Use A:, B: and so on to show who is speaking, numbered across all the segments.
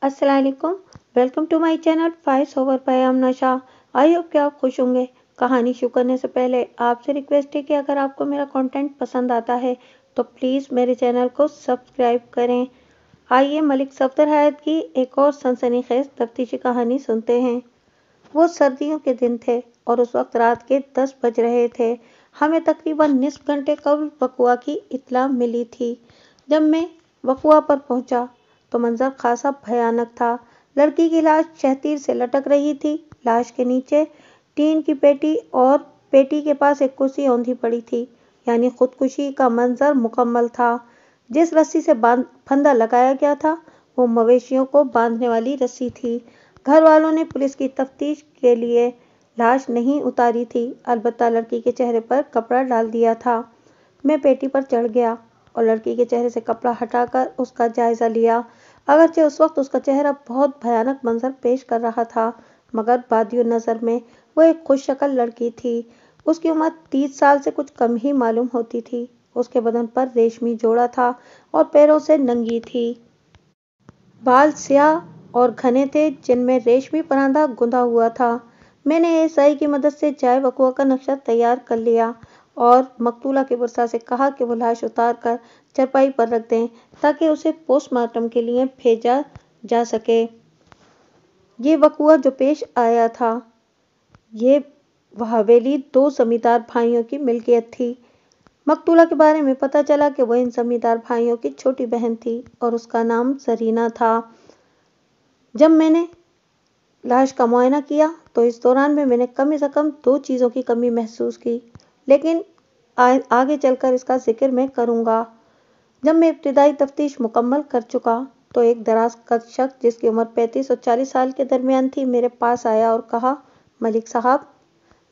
A: अस्सलाम वालेकुम। Welcome to my channel फाइस over by Amna. I hope कि आप खुश होंगे। कहानी शुरू करने से पहले आपसे रिक्वेस्ट है कि अगर आपको मेरा कंटेंट पसंद आता है तो प्लीज़ मेरे चैनल को सब्सक्राइब करें। आइए मलिक सफदर हयात की एक और सनसनीखेज तफ्तीशी कहानी सुनते हैं। वो सर्दियों के दिन थे और उस वक्त रात के 10 बज रहे थे। हमें तकरीबन निस्फ घंटे कबल वक़ुआ की इत्तला मिली थी। जब मैं वक़ुआ पर पहुंचा तो मंजर खासा भयानक था। लड़की की लाश शहतीर से लटक रही थी। लाश के नीचे टीन की पेटी और पेटी के पास एक कुर्सी औंधी पड़ी थी, यानी खुदकुशी का मंजर मुकम्मल था। जिस रस्सी से फंदा लगाया गया था वो मवेशियों को बांधने वाली रस्सी थी। घर वालों ने पुलिस की तफ्तीश के लिए लाश नहीं उतारी थी, अलबत्ता लड़की के चेहरे पर कपड़ा डाल दिया था। मैं पेटी पर चढ़ गया और लड़की के चेहरे से कपड़ा हटाकर उसका जायजा लिया। अगरचे उस वक्त उसका चेहरा बहुत भयानक मंजर पेश कर रहा था, मगर बादियो नज़र में वो एक खुशशक्ल लड़की थी। उसकी उम्र 30 साल से कुछ कम ही मालूम होती थी। उसके बदन पर रेशमी जोड़ा था और पैरों से नंगी थी। बाल स्याह और घने थे जिनमें रेशमी परांदा गुंदा हुआ था। मैंने एएसआई की मदद से जाए वक़ुआ का नक्शा तैयार कर लिया और मकतूला के बुरसा से कहा कि वो लाश उतार कर चरपाई पर रख दें ताकि उसे पोस्टमार्टम के लिए भेजा जा सके। ये वक़ुआ जो पेश आया था, ये हवेली 2 जमींदार भाइयों की मिल्कियत थी। मकतूला के बारे में पता चला कि वह इन जमींदार भाइयों की छोटी बहन थी और उसका नाम जरीना था। जब मैंने लाश का मुआयना किया तो इस दौरान में मैंने कम से कम 2 चीज़ों की कमी महसूस की, लेकिन आगे चलकर इसका जिक्र मैं करूँगा। जब मैं इब्तिदाई तफ्तीश मुकम्मल कर चुका तो एक दराज कद शख्स जिसकी उम्र 35 और 40 साल के दरमियान थी मेरे पास आया और कहा, मलिक साहब,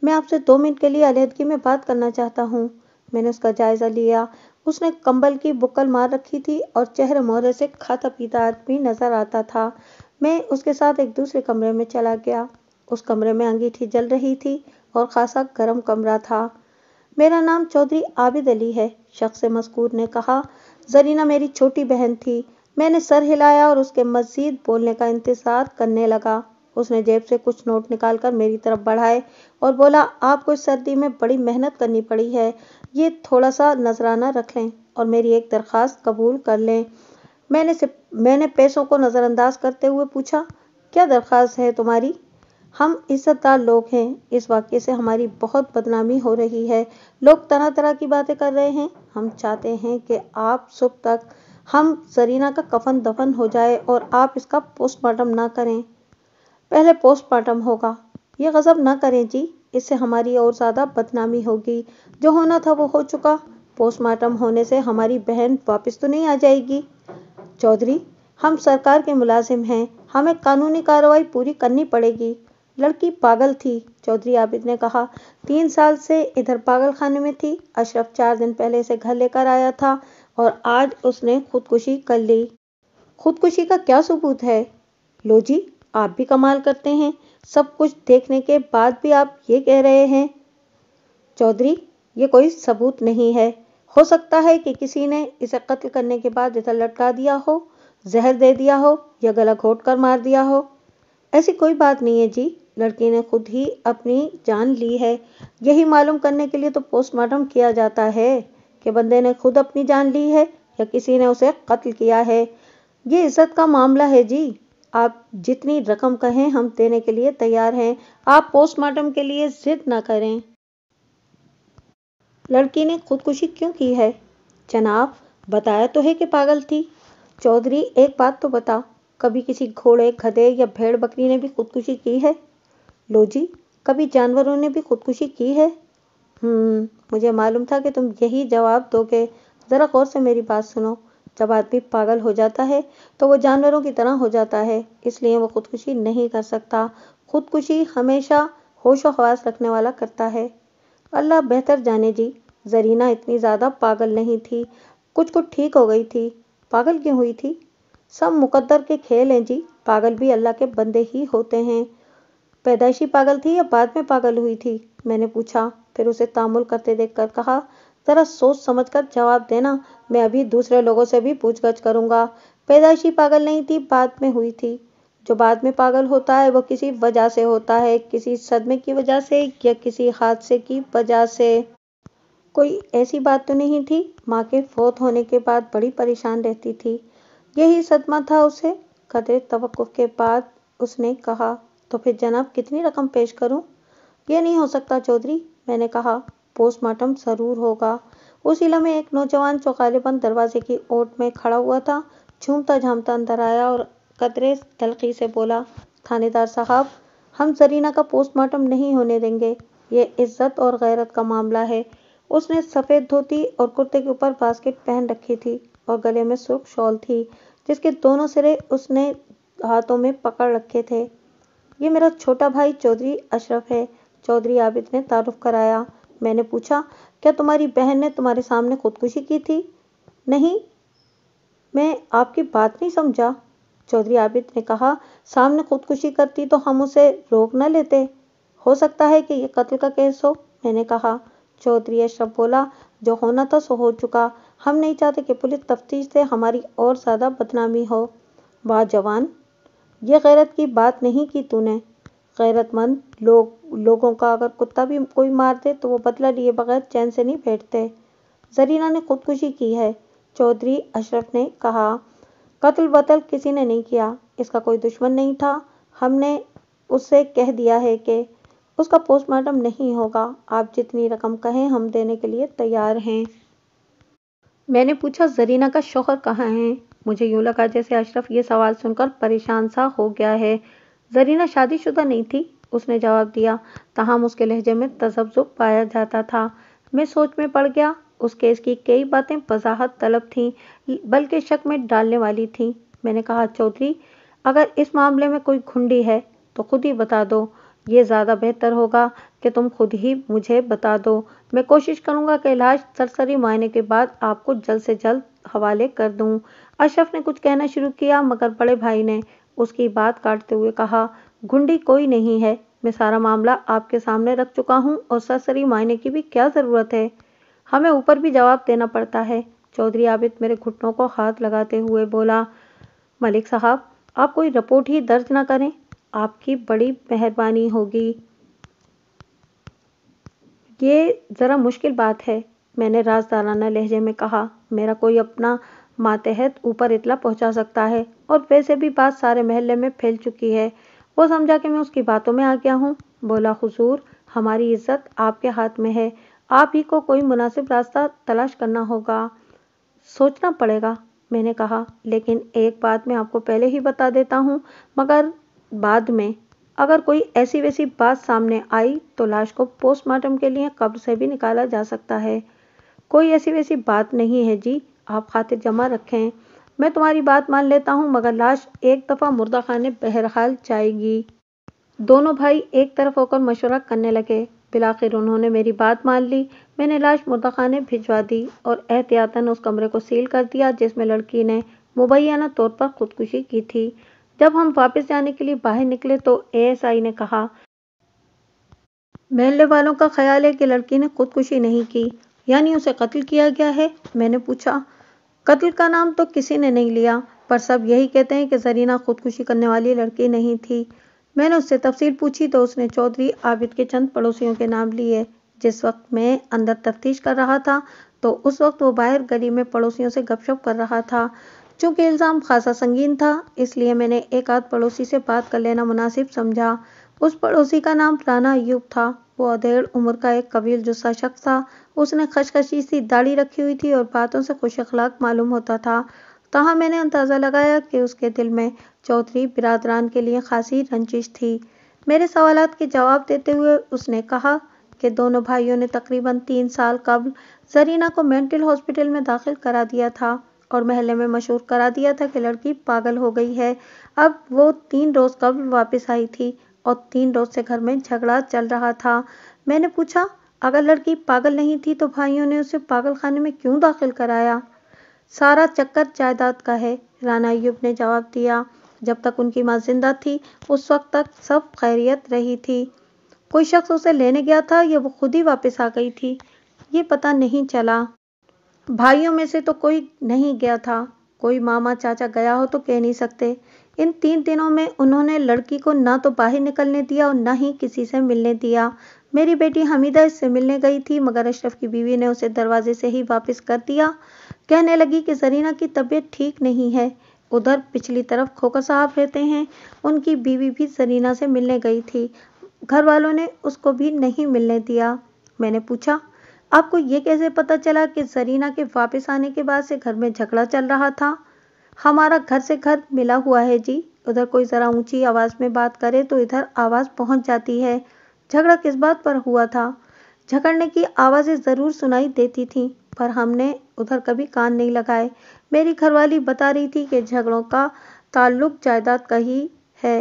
A: मैं आपसे 2 मिनट के लिए अलहदगी में बात करना चाहता हूँ। मैंने उसका जायज़ा लिया। उसने कंबल की बुक्कल मार रखी थी और चेहरे मोहरे से खाता पीता आदमी नजर आता था। मैं उसके साथ एक दूसरे कमरे में चला गया। उस कमरे में अंगीठी जल रही थी और खासा गर्म कमरा था। मेरा नाम चौधरी आबिद अली है, शख्स मज़कूर ने कहा। जरीना मेरी छोटी बहन थी। मैंने सर हिलाया और उसके मज़ीद बोलने का इंतज़ार करने लगा। उसने जेब से कुछ नोट निकालकर मेरी तरफ बढ़ाए और बोला, आपको इस सर्दी में बड़ी मेहनत करनी पड़ी है, ये थोड़ा सा नजराना रख लें और मेरी एक दरख्वास्त कबूल कर लें। मैंने पैसों को नज़रअंदाज करते हुए पूछा, क्या दरख्वास्त है तुम्हारी? हम इज्जतदार लोग हैं, इस वाक़ये से हमारी बहुत बदनामी हो रही है। लोग तरह तरह की बातें कर रहे हैं। हम चाहते हैं कि आप सुबह तक हम जरीना का कफन दफन हो जाए और आप इसका पोस्टमार्टम ना करें। पहले पोस्टमार्टम होगा। ये गज़ब ना करें जी, इससे हमारी और ज़्यादा बदनामी होगी। जो होना था वो हो चुका। पोस्टमार्टम होने से हमारी बहन वापस तो नहीं आ जाएगी। चौधरी, हम सरकार के मुलाजिम हैं, हमें कानूनी कार्रवाई पूरी करनी पड़ेगी। लड़की पागल थी, चौधरी आबिद ने कहा। 3 साल से इधर पागल खाने में थी। अशरफ 4 दिन पहले इसे घर लेकर आया था और आज उसने खुदकुशी कर ली। खुदकुशी का क्या सबूत है? लो जी, आप भी कमाल करते हैं। सब कुछ देखने के बाद भी आप ये कह रहे हैं। चौधरी, ये कोई सबूत नहीं है। हो सकता है कि किसी ने इसे कत्ल करने के बाद इधर लटका दिया हो, जहर दे दिया हो या गला घोट कर मार दिया हो। ऐसी कोई बात नहीं है जी, लड़की ने खुद ही अपनी जान ली है। यही मालूम करने के लिए तो पोस्टमार्टम किया जाता है कि बंदे ने खुद अपनी जान ली है या किसी ने उसे कत्ल किया है। ये इज्जत का मामला है जी। आप जितनी रकम कहें हम देने के लिए तैयार हैं। आप पोस्टमार्टम के लिए जिद ना करें। लड़की ने खुदकुशी क्यों की है? जनाब, बताया तो है कि पागल थी। चौधरी, एक बात तो बता, कभी किसी घोड़े, गधे या भेड़ बकरी ने भी खुदकुशी की है? लो जी, कभी जानवरों ने भी खुदकुशी की है? मुझे मालूम था कि तुम यही जवाब दोगे। ज़रा गौर से मेरी बात सुनो। जब आदमी पागल हो जाता है तो वो जानवरों की तरह हो जाता है, इसलिए वो खुदकुशी नहीं कर सकता। खुदकुशी हमेशा होशो हवास रखने वाला करता है। अल्लाह बेहतर जाने जी, जरीना इतनी ज़्यादा पागल नहीं थी। कुछ कुछ ठीक हो गई थी। पागल क्यों हुई थी? सब मुकद्दर के खेल हैं जी, पागल भी अल्लाह के बंदे ही होते हैं। पैदाइशी पागल थी या बाद में पागल हुई थी? मैंने पूछा। फिर उसे तामुल करते देखकर कहा, ज़रा सोच समझकर जवाब देना। मैं अभी दूसरे लोगों से भी पूछगछ करूँगा। پیدائشی پاگل نہیں تھی، بعد میں ہوئی تھی۔ جو بعد میں پاگل ہوتا ہے وہ کسی وجہ سے ہوتا ہے، کسی صدمے کی وجہ سے یا کسی حادثے کی وجہ سے۔ کوئی ایسی بات تو نہیں تھی؟ ماں کے فوت ہونے کے بعد بڑی پریشان رہتی تھی، یہی صدمہ تھا اسے؟ قدرے توقف کے بعد اس نے کہا، تو پھر جناب کتنی رقم پیش کروں؟ یہ نہیں ہو سکتا چودھری، میں نے کہا، پوسٹ مارٹم ضرور ہوگا۔ اسی لمحے ایک نوجوان جو غالباً دروازے کی اوٹ میں کھڑا ہوا تھا، جھومتا جھامتا اندر آیا اور قدرے تلخی سے بولا، تھانے دار صاحب، ہم زرینہ کا پوسٹ مارٹم نہیں ہونے دیں گے، یہ عزت اور غیرت کا معاملہ ہے۔ اس نے سفید دھوتی اور کرتے کے اوپر باسکٹ پہن رکھی تھی اور گلے میں سرخ شال تھی جس کے دونوں سرے اس نے ہاتھوں میں پکڑ رکھے تھے۔ یہ میرا چھوٹا بھائی چودھری اشرف ہے، چودھری عابد نے تعارف کرایا۔ میں نے پوچھا، کیا تمہاری بہن نے تمہارے سامنے خودکشی کی تھی؟ نہیں، میں آپ کی بات نہیں سمجھا۔ چودھری عابد نے کہا، سامنے خودکشی کرتی تو ہم اسے روک نہ لیتے؟ ہو سکتا ہے کہ یہ قتل کا کیس ہو، میں نے کہا۔ چودھری اشرف بولا، جو ہونا تھا سو ہو چکا، ہم نہیں چاہتے کہ پولیس تفتیش سے ہماری اور زیادہ بدنامی ہو۔ واہ جوان، یہ غیرت کی بات نہیں کی تو نے۔ غیرت مند لوگوں کا اگر کتا بھی کوئی مار دے تو وہ بدلہ لیے بغیر چین سے نہیں بیٹھتے۔ زرینہ نے خودکشی کی ہے، چودھری اشرف نے کہا۔ قتل وتل کسی نے نہیں کیا، اس کا کوئی دشمن نہیں تھا، ہم نے اس سے کہہ دیا ہے کہ اس کا پوسٹ مارٹم نہیں ہوگا، آپ جتنی رقم کہیں ہم دینے کے لیے تیار ہیں۔ میں نے پوچھا، زرینہ کا شوہر کہاں ہے؟ مجھے یوں لگا جیسے اشرف یہ سوال سن کر پریشان سا ہو گیا ہے۔ زرینہ شادی شدہ نہیں تھی، اس نے جواب دیا، تاہم اس کے لہجے میں تذبذب پایا جاتا تھا۔ میں سوچ میں پڑ گیا، اس کیس کی کئی باتیں وضاحت طلب تھیں، بلکہ شک میں ڈالنے والی تھیں۔ میں نے کہا، چودھری، اگر اس معاملے میں کوئی گھنڈی ہے تو خود ہی بتا دو، یہ زیادہ بہتر ہوگا کہ تم خود ہی مجھے بتا دو۔ میں کوشش کروں گا کہ لاش سرسری معائنے کے بعد آپ کو جلد سے جلد حوالے کر دوں۔ اشرف نے کچھ کہنا شروع کیا مگر بڑے بھائی نے اس کی بات کاٹتے ہوئے کہا، گھنڈی کوئی نہیں ہے، میں سارا معاملہ آپ کے سامنے رکھ چکا ہوں اور سرسری معائنے کی بھی کیا ضرورت ہے؟ ہمیں اوپر بھی جواب دینا پڑتا ہے۔ چودھری عابد میرے گھٹنوں کو ہاتھ لگاتے ہوئے بولا، ملک صاحب، آپ کوئی رپورٹ ہی درج نہ کریں، آپ کی بڑی مہربانی ہوگی۔ یہ ذرا مشکل بات ہے، میں نے رازدارانہ لہجے میں کہا، میرا کوئی اپنا ماتحت اوپر اطلاع پہنچا سکتا ہے، اور ویسے بھی بات سارے محلے میں پھیل چکی ہے۔ وہ سمجھا کہ میں اس کی باتوں میں آ گیا ہوں، بولا، حضور، ہماری عزت آپ کے ہاتھ میں ہے، آپ ہی کو کوئی مناسب راستہ تلاش کرنا ہوگا، سوچنا پڑے گا۔ میں نے کہا، لیکن ایک بات میں آپ کو پہلے ہی بتا دیتا ہوں، مگر بعد میں اگر کوئی ایسی ویسی بات سامنے آئی تو لاش کو پوسٹ مارٹم کے لیے قبر سے بھی نکالا جا سکتا ہے۔ کوئی ایسی ویسی بات نہیں ہے جی، آپ خاطر جمع رکھیں، میں تمہاری بات مان لیتا ہوں، مگر لاش ایک دفعہ مردہ خانے بہرحال جائے گی۔ دونوں بھائی ایک طرف ہو کر مشورہ کرنے لگے۔ بالآخر انہوں نے میری بات مان لی۔ میں نے لاش مردہ خانے بھجوا دی اور احتیاطاً اس کمرے کو سیل کر دیا جس میں لڑکی نے مبینہ طور پر خودکشی کی تھی۔ جب ہم واپس جانے کے لیے باہر نکلے تو ASI نے کہا، محلے والوں کا خیال ہے کہ لڑکی نے خودکشی نہیں کی، یعنی اسے قتل کیا گیا ہے۔ میں نے پوچھا، قتل کا نام تو کسی نے نہیں لیا، پر سب یہی کہتے ہیں کہ زرینہ خودکشی کرنے والی لڑکی نہیں تھی۔ میں نے اس سے تفصیل پوچھی تو اس نے چودھری عابد کے چند پڑوسیوں کے نام لیے۔ جس وقت میں اندر تفتیش کر رہا تھا تو اس وقت وہ باہر گلی میں پڑوسیوں سے گپ شپ کر رہا تھا۔ چونکہ الزام خاصا سنگین تھا، اس لیے میں نے ایک آدھ پڑوسی سے بات کر لینا مناسب سمجھا۔ اس پڑوسی کا نام رانا ایوب تھا، وہ ادھیڑ عمر کا ایک طویل جثہ شخص تھا۔ اس نے خشخشی سی داڑھی رکھی ہوئی تھی اور باتوں سے خوش اخلاق معلوم ہوتا تھا، تاہم میں نے اندازہ لگایا کہ اس کے دل میں چودھری برادران کے لیے خاصی رنجش تھی۔ میرے سوالات کے جواب دیتے ہوئے اس نے کہا کہ دونوں بھائیوں نے تقریباً 3 سال قبل زرینہ کو مینٹل ہاسپٹل میں داخل کرا دیا تھا اور محلے میں مشہور کرا دیا تھا کہ لڑکی پاگل ہو گئی ہے۔ اب وہ 3 روز قبل واپس آئی تھی اور 3 روز سے گھر میں جھگڑا چل رہا تھا۔ میں نے پوچھا، اگر لڑکی پاگل نہیں تھی تو بھائیوں نے اسے پاگل خانے میں کیوں داخل کرایا؟ سارا چکر جائیداد کا ہے، رانا ایوب نے جواب دیا۔ جب تک ان کی ماں زندہ تھی اس وقت تک سب خیریت رہی تھی۔ کوئی شخص اسے لینے گیا تھا یا وہ خود ہی واپس آ گئی تھی، یہ پتہ نہیں چلا۔ بھائیوں میں سے تو کوئی نہیں گیا تھا، कोई मामा चाचा गया हो तो कह नहीं सकते। इन 3 दिनों में उन्होंने लड़की को ना तो बाहर निकलने दिया और ना ही किसी से मिलने दिया। मेरी बेटी हमीदा इससे मिलने गई थी, मगर अशरफ की बीवी ने उसे दरवाजे से ही वापस कर दिया। कहने लगी कि जरीना की तबीयत ठीक नहीं है। उधर पिछली तरफ खोखर साहब रहते हैं, उनकी बीवी भी जरीना से मिलने गई थी। घर वालों ने उसको भी नहीं मिलने दिया। मैंने पूछा, आपको ये कैसे पता चला कि जरीना के वापस आने के बाद से घर में झगड़ा चल रहा था? हमारा घर से घर मिला हुआ है जी। उधर कोई जरा ऊंची आवाज में बात करे तो इधर आवाज पहुंच जाती है। झगड़ा किस बात पर हुआ था? झगड़ने की आवाजें जरूर सुनाई देती थीं, पर हमने उधर कभी कान नहीं लगाए। मेरी घरवाली बता रही थी कि झगड़ों का ताल्लुक जायदाद का ही है।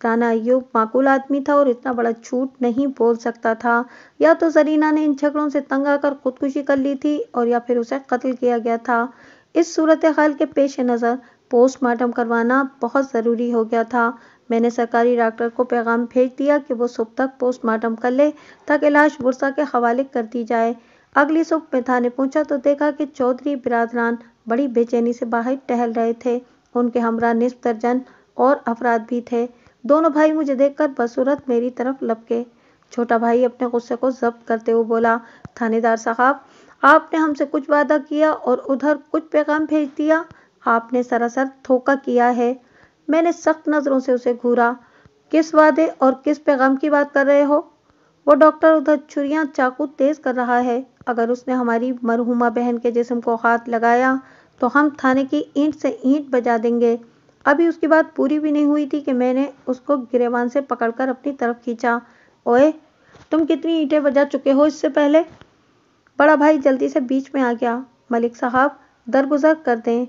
A: राना अय्यूब माकूल आदमी था और इतना बड़ा झूठ नहीं बोल सकता था। या तो जरीना ने इन झगड़ों से तंग आकर खुदकुशी कर ली थी और या फिर उसे कत्ल किया गया था। इस सूरत हाल के पेश नज़र पोस्टमार्टम करवाना बहुत ज़रूरी हो गया था। मैंने सरकारी डॉक्टर को पैगाम भेज दिया कि वो सुबह तक पोस्टमार्टम कर ले ताकि लाश बुरसा के हवाले कर दी जाए। अगली सुबह मैं थाने पहुंचा तो देखा कि चौधरी बिरादरान बड़ी बेचैनी से बाहर टहल रहे थे। उनके हमरा निस्फ दर्जन और अफराद भी थे। दोनों भाई मुझे देखकर बसूरत मेरी तरफ लपके। छोटा भाई अपने गुस्से को जब्त करते हुए बोला, थानेदार साहब, आपने हमसे कुछ वादा किया और उधर कुछ पैगाम भेज दिया। आपने सरासर धोखा किया है। मैंने सख्त नजरों से उसे घूरा। किस वादे और किस पैगाम की बात कर रहे हो? वो डॉक्टर उधर छुरियां चाकू तेज कर रहा है। अगर उसने हमारी मरहुमा बहन के जिस्म को हाथ लगाया तो हम थाने की ईंट से ईंट बजा देंगे। अभी उसकी बात पूरी भी नहीं हुई थी कि मैंने उसको गिरेबान से पकड़कर अपनी तरफ खींचा। ओए, तुम कितनी ईंटें बजा चुके हो इससे पहले? बड़ा भाई जल्दी से बीच में आ गया। मलिक साहब, दरगुजर कर दें,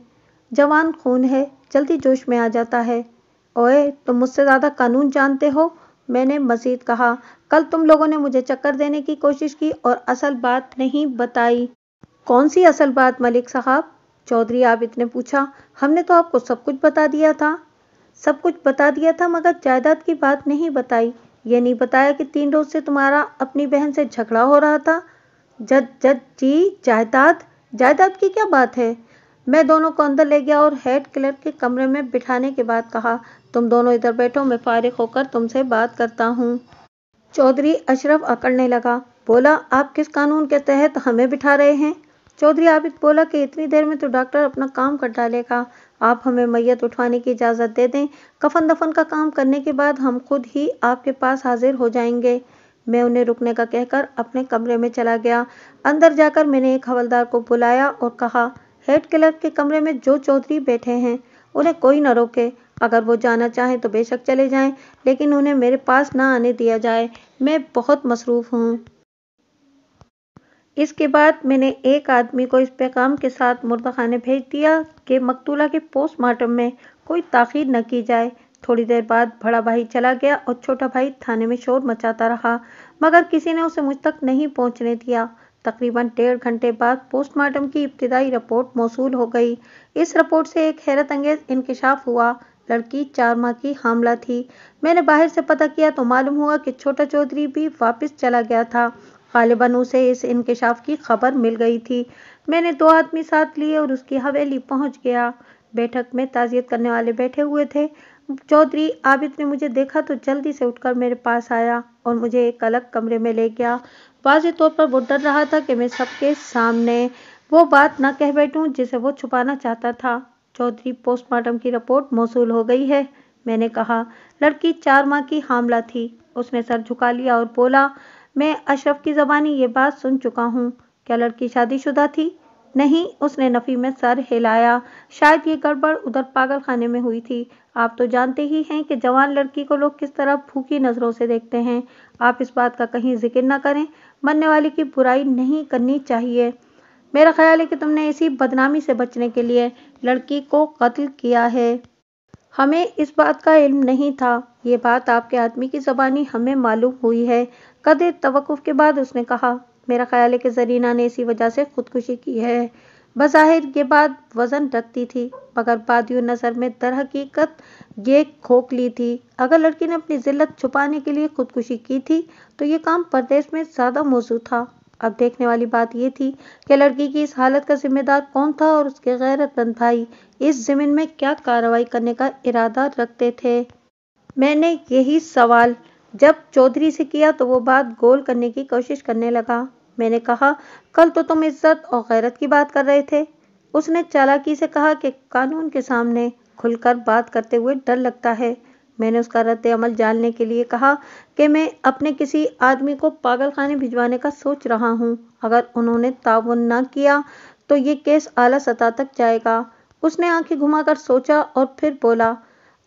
A: जवान खून है, जल्दी जोश में आ जाता है। ओए, तुम मुझसे ज़्यादा कानून जानते हो। मैंने मजीद कहा, कल तुम लोगों ने मुझे चक्कर देने की कोशिश की और असल बात नहीं बताई। कौन सी असल बात मलिक साहब? चौधरी आबिद ने पूछा। हमने तो आपको सब कुछ बता दिया था। सब कुछ बता दिया था, मगर जायदाद की बात नहीं बताई। ये नहीं बताया कि 3 रोज से तुम्हारा अपनी बहन से झगड़ा हो रहा था। जज जज जी, जायदाद जायदाद की क्या बात है? मैं दोनों को अंदर ले गया और हेड क्लर्क के कमरे में बिठाने के बाद कहा, तुम दोनों इधर बैठो, मैं फारिग होकर तुमसे बात करता हूँ। चौधरी अशरफ अकड़ने लगा। बोला, आप किस कानून के तहत हमें बिठा रहे हैं? चौधरी आबिद बोला कि इतनी देर में तो डॉक्टर अपना काम कर डालेगा। आप हमें मैयत उठवाने की इजाज़त दे दें। कफन दफन का काम करने के बाद हम खुद ही आपके पास हाजिर हो जाएंगे। मैं उन्हें रुकने का कहकर अपने कमरे में चला गया। अंदर जाकर मैंने एक हवलदार को बुलाया और कहा, हेड क्लर्क के कमरे में जो चौधरी बैठे हैं उन्हें कोई न रोके। अगर वो जाना चाहें तो बेशक चले जाएं, लेकिन उन्हें मेरे पास ना आने दिया जाए। मैं बहुत मसरूफ़ हूँ। इसके बाद मैंने एक आदमी को इस पैगाम के साथ मुर्दाखाने भेज दिया कि मकतूला के पोस्टमार्टम में कोई ताख़ीर न की जाए। थोड़ी देर बाद बड़ा भाई चला गया और छोटा भाई थाने में शोर मचाता रहा, मगर किसी ने उसे मुझ तक नहीं पहुंचने दिया। तकरीबन 1.5 घंटे बाद पोस्टमार्टम की इब्तिदाई रिपोर्ट मौसूल हो गई। इस रिपोर्ट से एक हैरत अंगेज इंकशाफ हुआ। लड़की 4 माह की हामला थी। मैंने बाहर से पता किया तो मालूम हुआ कि छोटा चौधरी भी वापस चला गया था। गालिबन उसे इस इंकशाफ की खबर मिल गई थी। मैंने 2 आदमी साथ लिए और उसकी हवेली पहुंच गया। बैठक में ताज़ियत करने वाले बैठे हुए थे। चौधरी आबिद ने मुझे देखा तो जल्दी से उठकर मेरे पास आया और मुझे एक अलग कमरे में ले गया। वाज़े तौर पर वो डर रहा था कि मैं सबके सामने वो बात न कह बैठूं जिसे वो छुपाना चाहता था। चौधरी, पोस्टमार्टम की रिपोर्ट मौसूल हो गई है, मैंने कहा। लड़की 4 माह की हामला थी। उसने सर झुका लिया और बोला, मैं अशरफ की ज़बानी ये बात सुन चुका हूँ। क्या लड़की शादीशुदा थी? नहीं, उसने नफ़ी में सर हिलाया। शायद ये गड़बड़ उधर पागल खाने में हुई थी। आप तो जानते ही हैं कि जवान लड़की को लोग किस तरह भूखी नज़रों से देखते हैं। आप इस बात का कहीं जिक्र न करें। मरने वाले की बुराई नहीं करनी चाहिए। मेरा ख्याल है कि तुमने इसी बदनामी से बचने के लिए लड़की को कत्ल किया है। हमें इस बात का इल्म नहीं था। ये बात आपके आदमी की ज़बानी हमें मालूम हुई है। कदर तवक्कुफ़ के बाद उसने कहा, मेरा ख्याल है कि जरीना ने इसी वजह से खुदकुशी की है। बज़ाहिर ये बात वज़न रखती थी, मगर बादियो नज़र में दरहकीकत ये खोखली थी। अगर लड़की ने अपनी ज़िल्लत छुपाने के लिए खुदकुशी की थी तो ये काम परदेश में ज़्यादा मौजूद था। अब देखने वाली बात ये थी कि लड़की की इस हालत का जिम्मेदार कौन था और उसके गैरतमंद भाई इस जमीन में क्या कार्रवाई करने का इरादा रखते थे। मैंने यही सवाल जब चौधरी से किया तो वो बात गोल करने की कोशिश करने लगा। मैंने कहा, कल तो तुम इज्जत और गैरत की बात कर रहे थे। उसने चालाकी से कहा कि कानून के सामने खुलकर बात करते हुए डर लगता है। मैंने उसका रद्द अमल जानने के लिए कहा कि मैं अपने किसी आदमी को पागलखाने भिजवाने का सोच रहा हूँ। अगर उन्होंने ताउन न किया तो ये केस आला सतह तक जाएगा। उसने आंखें घुमाकर सोचा और फिर बोला,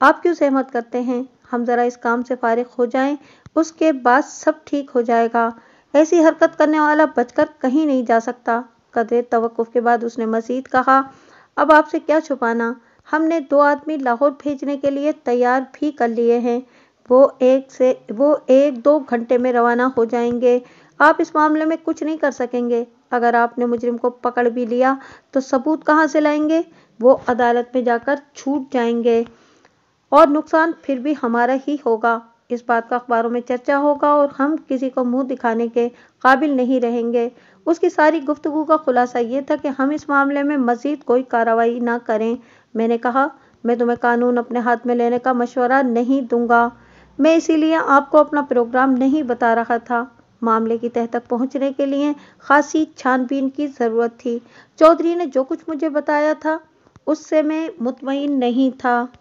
A: आप क्यों सहमत करते हैं? हम जरा इस काम से फारिग हो जाएं, उसके बाद सब ठीक हो जाएगा। ऐसी हरकत करने वाला बचकर कहीं नहीं जा सकता। कदरे तवक्कुफ के बाद उसने मजीद कहा, अब आपसे क्या छुपाना, हमने 2 आदमी लाहौर भेजने के लिए तैयार भी कर लिए हैं। वो 1-2 घंटे में रवाना हो जाएंगे। आप इस मामले में कुछ नहीं कर सकेंगे। अगर आपने मुजरिम को पकड़ भी लिया तो सबूत कहाँ से लाएंगे? वो अदालत में जाकर छूट जाएंगे और नुकसान फिर भी हमारा ही होगा। इस बात का अखबारों में चर्चा होगा और हम किसी को मुंह दिखाने के काबिल नहीं रहेंगे। उसकी सारी गुफ्तगू का खुलासा ये था कि हम इस मामले में मजीद कोई कार्रवाई ना करें। मैंने कहा, मैं तुम्हें कानून अपने हाथ में लेने का मशवरा नहीं दूंगा। मैं इसीलिए आपको अपना प्रोग्राम नहीं बता रहा था। मामले की तह तक पहुंचने के लिए खासी छानबीन की जरूरत थी। चौधरी ने जो कुछ मुझे बताया था उससे मैं मुतमईन नहीं था।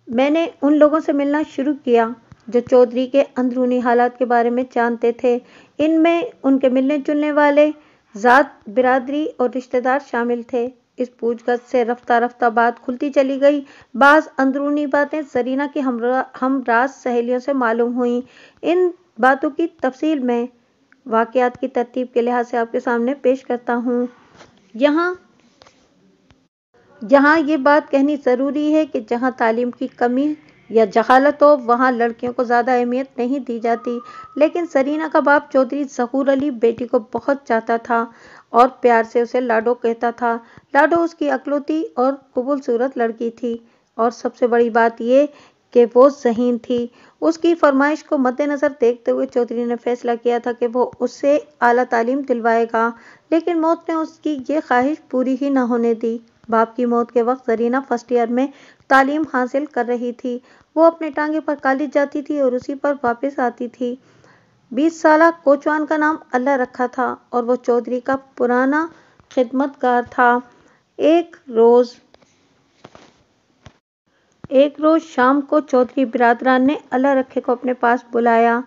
A: मैंने उन लोगों से मिलना शुरू किया जो चौधरी के अंदरूनी हालात के बारे में जानते थे। इनमें उनके मिलने जुलने वाले जात, बिरादरी और रिश्तेदार शामिल थे। इस पूछगछ से रफ्ता रफ्ता बात खुलती चली गई। बाज अंदरूनी बातें जरीना की हमराज सहेलियों से मालूम हुई। इन बातों की तफसील में वाकयात की तरतीब के लिहाज से आपके सामने पेश करता हूँ। यहाँ ये बात कहनी ज़रूरी है कि जहाँ तालीम की कमी या जहालत हो वहाँ लड़कियों को ज़्यादा अहमियत नहीं दी जाती। लेकिन जरीना का बाप चौधरी ज़हूर अली बेटी को बहुत चाहता था और प्यार से उसे लाडो कहता था। लाडो उसकी अकलौती और खूबसूरत लड़की थी और सबसे बड़ी बात ये कि वो ज़हीन थी। उसकी फरमाइश को मद्देनज़र देखते हुए चौधरी ने फैसला किया था कि वो उससे आला तालीम दिलवाएगा। लेकिन मौत ने उसकी ये ख्वाहिश पूरी ही न होने दी। बाप की मौत के वक्त जरीना फर्स्ट ईयर में तालीम हासिल कर रही थी। वो अपने टांगे पर कॉलेज जाती थी और उसी पर वापस आती थी। 20 साला कोचवान का नाम अल्लाह रखा था और वो चौधरी का पुराना खिदमतगार था। एक रोज शाम को चौधरी बिरादरान ने अल्लाह रखे को अपने पास बुलाया।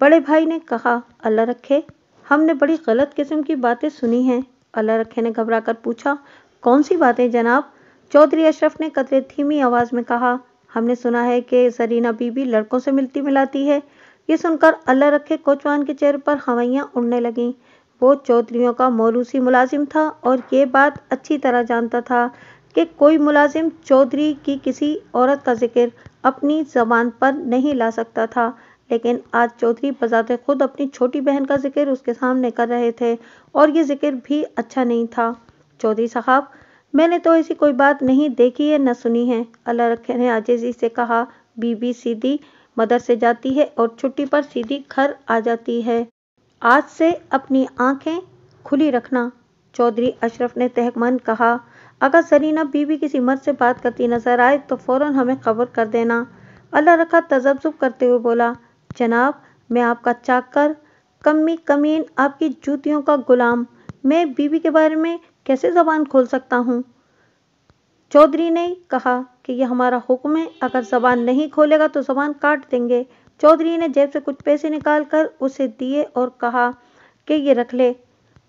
A: बड़े भाई ने कहा, अल्लाह रखे, हमने बड़ी गलत किस्म की बातें सुनी हैं। अल्लाह रखे ने घबरा कर पूछा, कौन सी बातें जनाब? चौधरी अशरफ ने कदरे धीमी आवाज में कहा, हमने सुना है कि जरीना बीबी लड़कों से मिलती मिलाती है। ये सुनकर अल्लाह रखे कोचवान के चेहरे पर हवाइयां उड़ने लगीं। वो चौधरियों का मौलूसी मुलाजिम था और ये बात अच्छी तरह जानता था कि कोई मुलाजिम चौधरी की किसी औरत का जिक्र अपनी जबान पर नहीं ला सकता था। लेकिन आज चौधरी बजाते खुद अपनी छोटी बहन का जिक्र उसके सामने कर रहे थे और ये जिक्र भी अच्छा नहीं था। चौधरी साहब, मैंने तो ऐसी कोई बात नहीं देखी है न सुनी है। अल्लाह रखे ने आजिज़ी से कहा, बीबी सीधी मदरसे जाती है और छुट्टी पर सीधी घर आ जाती है। आज से अपनी आंखें खुली रखना। चौधरी अशरफ ने तहकमंद कहा, अगर जरीना बीबी किसी मर्द से बात करती नजर आए तो फौरन हमें खबर कर देना। अल्लाह रखा तजब्जुब करते हुए बोला, जनाब, मैं आपका चाकर, कमीन, आपकी जूतियों का गुलाम, मैं बीबी के बारे में कैसे जबान खोल सकता हूँ? चौधरी ने कहा कि यह हमारा हुक्म है, अगर जबान नहीं खोलेगा तो जबान काट देंगे। चौधरी ने जेब से कुछ पैसे निकालकर उसे दिए और कहा कि ये रख ले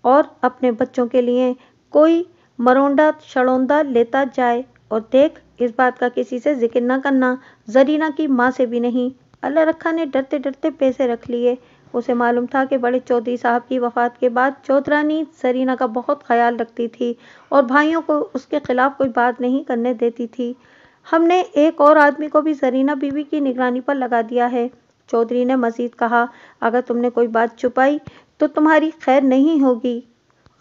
A: और अपने बच्चों के लिए कोई मरोंडा शड़ौंदा लेता जाए और देख, इस बात का किसी से जिक्र न करना, जरीना की माँ से भी नहीं। अल्लाह रखा ने डरते डरते पैसे रख लिए। उसे मालूम था कि बड़े चौधरी साहब की वफात के बाद चौधरानी जरीना का बहुत ख्याल रखती थी और भाइयों को उसके खिलाफ कोई बात नहीं करने देती थी। हमने एक और आदमी को भी जरीना बीबी की निगरानी पर लगा दिया है। चौधरी ने मजीद कहा, अगर तुमने कोई बात छुपाई तो तुम्हारी खैर नहीं होगी।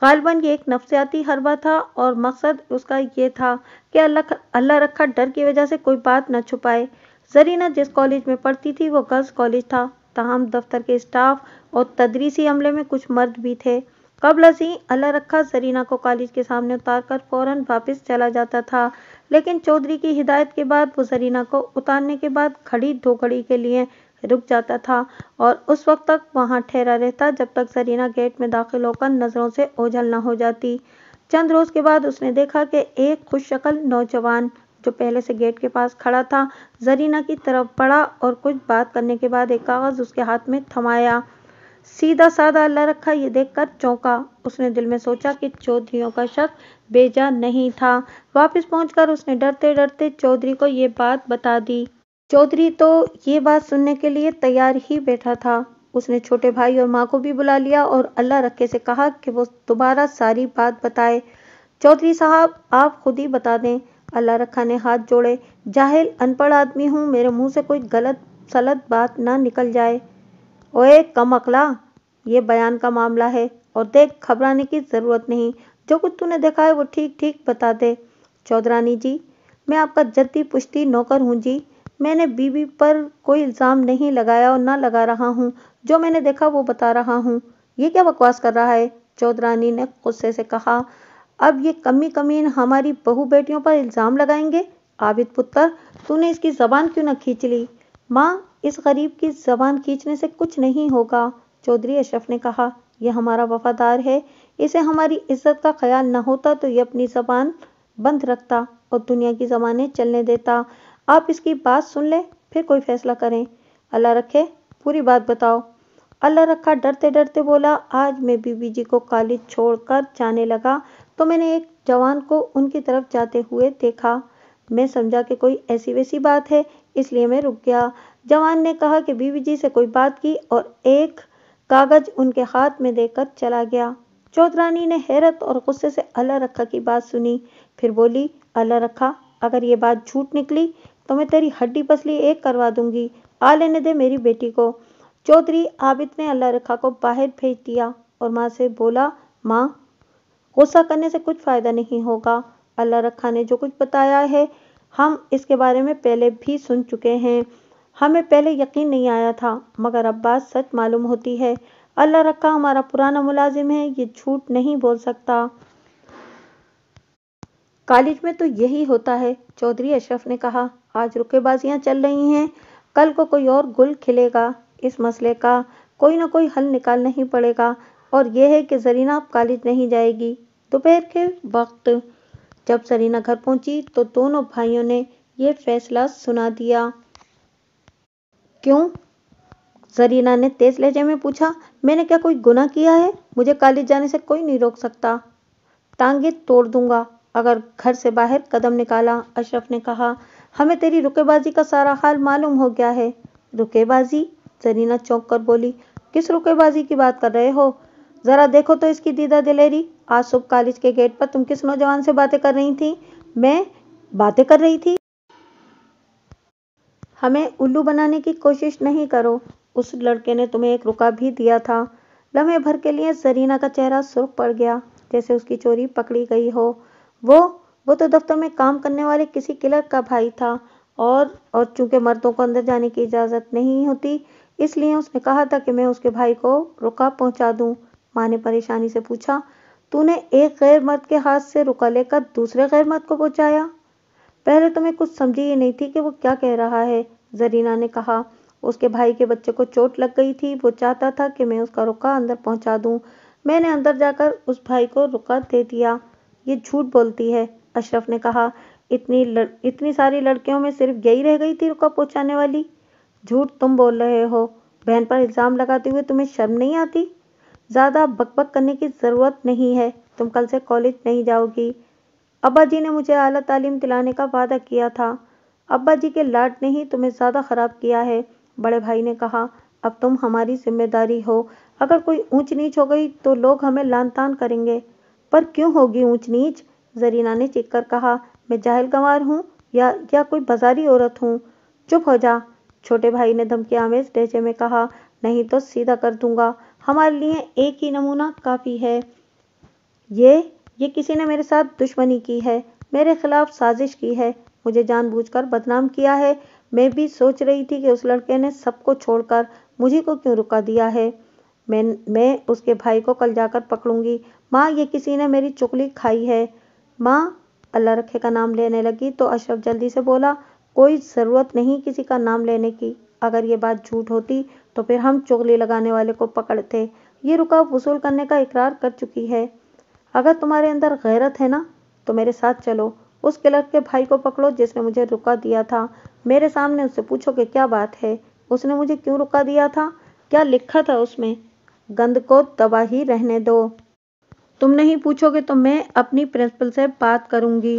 A: गालिबन ये एक नफ्सियाती हरबा था और मकसद उसका ये था कि अल्लाह रखा डर की वजह से कोई बात न छुपाए। जरीना जिस कॉलेज में पढ़ती थी वो गर्ल्स कॉलेज था। तमाम दफ्तर के स्टाफ और तदरीसी अमले में कुछ मर्द भी थे। कबल अज़ीं अल्लाह रखा ज़रीना को कॉलेज के सामने उतारकर फौरन वापस चला जाता था, लेकिन चौधरी की हिदायत के बाद वो ज़रीना को उतारने के बाद घड़ी 2 घड़ी के लिए रुक जाता था और उस वक्त तक वहां ठहरा रहता जब तक ज़रीना गेट में दाखिल होकर नज़रों से ओझल न हो जाती। चंद रोज के बाद उसने देखा कि एक खुशशक्ल नौजवान जो पहले से गेट के पास खड़ा था ज़रीना की तरफ बढ़ा और कुछ बात करने के बाद एक कागज उसके हाथ में थमाया। सीधा साधा अल्लाह रखा ये देखकर चौंका। उसने दिल में सोचा कि चौधरियों का शक बेजा नहीं था। वापस पहुंचकर उसने डरते डरते चौधरी को ये बात बता दी। चौधरी तो ये बात सुनने के लिए तैयार ही बैठा था। उसने छोटे भाई और माँ को भी बुला लिया और अल्लाह रखे से कहा कि वो दोबारा सारी बात बताए। चौधरी साहब आप खुद ही बता दें। अल्लाह रखा ने हाथ जोड़े। जाहिल अनपढ़ आदमी हूँ, मेरे मुंह से कोई गलत सलत बात ना निकल जाए। ओए कम अकला, ये बयान का मामला है और देख घबराने की जरूरत नहीं। जो कुछ तूने देखा है वो ठीक ठीक बता दे। चौधरानी जी, मैं आपका जद्दी पुश्ती नौकर हूँ जी। मैंने बीवी पर कोई इल्ज़ाम नहीं लगाया और ना लगा रहा हूँ। जो मैंने देखा वो बता रहा हूँ। ये क्या बकवास कर रहा है? चौधरानी ने गुस्से से कहा। अब ये कमी कमीन हमारी बहू बेटियों पर इल्ज़ाम लगाएंगे? आबिद पुत्र, तूने इसकी ज़बान क्यों न खींच ली? माँ, इस गरीब की ज़बान खींचने से कुछ नहीं होगा। चौधरी अशरफ ने कहा, यह हमारा वफादार है। इसे हमारी इज्जत का ख्याल न होता तो ये अपनी ज़बान बंद रखता और दुनिया की ज़बानें चलने देता। आप इसकी बात सुन ले, फिर कोई फैसला करें। अल्लाह रखे, पूरी बात बताओ। अल्लाह रखा डरते डरते बोला, आज मैं बीबी जी को कॉलेज छोड़कर जाने लगा तो मैंने एक जवान को उनकी तरफ जाते हुए देखा। मैं समझा कि कोई ऐसी वैसी बात है, इसलिए मैं रुक गया। जवान ने कहा कि बीबी जी से कोई बात की और एक कागज उनके हाथ में देकर चला गया। चौधरानी ने हैरत और गुस्से से अल्लाह रखा की बात सुनी, फिर बोली, अल्लाह रखा, अगर ये बात झूठ निकली तो मैं तेरी हड्डी पसली एक करवा दूंगी। आ लेने दे मेरी बेटी को। चौधरी आबिद ने अल्लाह रखा को बाहर भेज दिया और माँ से बोला, माँ, गुस्सा करने से कुछ फायदा नहीं होगा। अल्लाह रखा ने जो कुछ बताया है हम इसके बारे में पहले भी सुन चुके हैं। हमें पहले यकीन नहीं आया था, मगर अब बात सच मालूम होती है। अल्लाह रखा हमारा पुराना मुलाजिम है, ये झूठ नहीं बोल सकता। कॉलेज में तो यही होता है, चौधरी अशरफ ने कहा। आज रुकेबाजियां चल रही हैं, कल को कोई और गुल खिलेगा। इस मसले का कोई ना कोई हल निकालना ही पड़ेगा और यह है कि ज़रीना अब कॉलेज नहीं जाएगी। दोपहर के वक्त जब ज़रीना घर पहुंची तो दोनों भाइयों ने यह फैसला सुना दिया। क्यों? ज़रीना ने तेज लहजे में पूछा। मैंने क्या कोई गुनाह किया है? मुझे कॉलेज जाने से कोई नहीं रोक सकता। टांगे तोड़ दूंगा अगर घर से बाहर कदम निकाला, अशरफ ने कहा। हमें तेरी रुकेबाजी का सारा हाल मालूम हो गया है। रुकेबाजी? ज़रीना चौंक कर बोली। किस रुकेबाजी की बात कर रहे हो? जरा देखो तो इसकी दीदा दिलेरी। आज सुबह कॉलेज के गेट पर तुम किस नौजवान से बातें कर रही थी? मैं बातें कर रही थी? हमें उल्लू बनाने की कोशिश नहीं करो। उस लड़के ने तुम्हें एक रुका भी दिया था। लम्हे भर के लिए ज़रीना का चेहरा सुर्ख पड़ गया, जैसे उसकी चोरी पकड़ी गई हो। वो तो दफ्तर में काम करने वाले किसी क्लर्क का भाई था और चूंकि मर्दों को अंदर जाने की इजाज़त नहीं होती, इसलिए उसने कहा था कि मैं उसके भाई को रुका पहुंचा दूं। माँ ने परेशानी से पूछा, तूने एक गैर मर्द के हाथ से रुका लेकर दूसरे गैर मर्द को पहुंचाया? पहले तो मैं कुछ समझी ही नहीं थी कि वो क्या कह रहा है, ज़रीना ने कहा। उसके भाई के बच्चे को चोट लग गई थी, वो चाहता था कि मैं उसका रुका अंदर पहुंचा दूं। मैंने अंदर जाकर उस भाई को रुका दे दिया। ये झूठ बोलती है, अशरफ ने कहा। इतनी सारी लड़कियों में सिर्फ यही रह गई थी रुका पहुंचाने वाली। झूठ तुम बोल रहे हो। बहन पर इल्ज़ाम लगाते हुए तुम्हें शर्म नहीं आती? ज़्यादा बकबक करने की ज़रूरत नहीं है। तुम कल से कॉलेज नहीं जाओगी। अब्बा जी ने मुझे आला तालीम दिलाने का वादा किया था। अब्बा जी के लाड ने ही तुम्हें ज़्यादा ख़राब किया है, बड़े भाई ने कहा। अब तुम हमारी जिम्मेदारी हो। अगर कोई ऊंच नीच हो गई तो लोग हमें लान तान करेंगे। पर क्यों होगी ऊंच नीच? ज़रीना ने चीख कर कहा। मैं जाहिल गंवार हूँ या कोई बाजारी औरत हूँ? चुप हो जा, छोटे भाई ने धमकीआमेज लहजे में कहा। नहीं तो सीधा कर दूंगा। हमारे लिए एक ही नमूना काफ़ी है। ये किसी ने मेरे साथ दुश्मनी की है, मेरे खिलाफ साजिश की है, मुझे जानबूझकर बदनाम किया है। मैं भी सोच रही थी कि उस लड़के ने सबको छोड़कर मुझे को क्यों रुका दिया है? मैं उसके भाई को कल जाकर पकड़ूंगी। माँ, ये किसी ने मेरी चुगली खाई है। माँ अल्लाह रखे का नाम लेने लगी तो अशरफ जल्दी से बोला, कोई ज़रूरत नहीं किसी का नाम लेने की। अगर ये बात झूठ होती तो फिर हम चुगली लगाने वाले को पकड़ते। ये रुकाव वसूल करने का इकरार कर चुकी है। अगर तुम्हारे अंदर गैरत है ना तो मेरे साथ चलो, उस क्लर्क के भाई को पकड़ो जिसने मुझे रुका दिया था। मेरे सामने उससे पूछो कि क्या बात है, उसने मुझे क्यों रुका दिया था, क्या लिखा था उसमें। गंद को दबा ही रहने दो। तुम नहीं पूछोगे तो मैं अपनी प्रिंसिपल से बात करूंगी।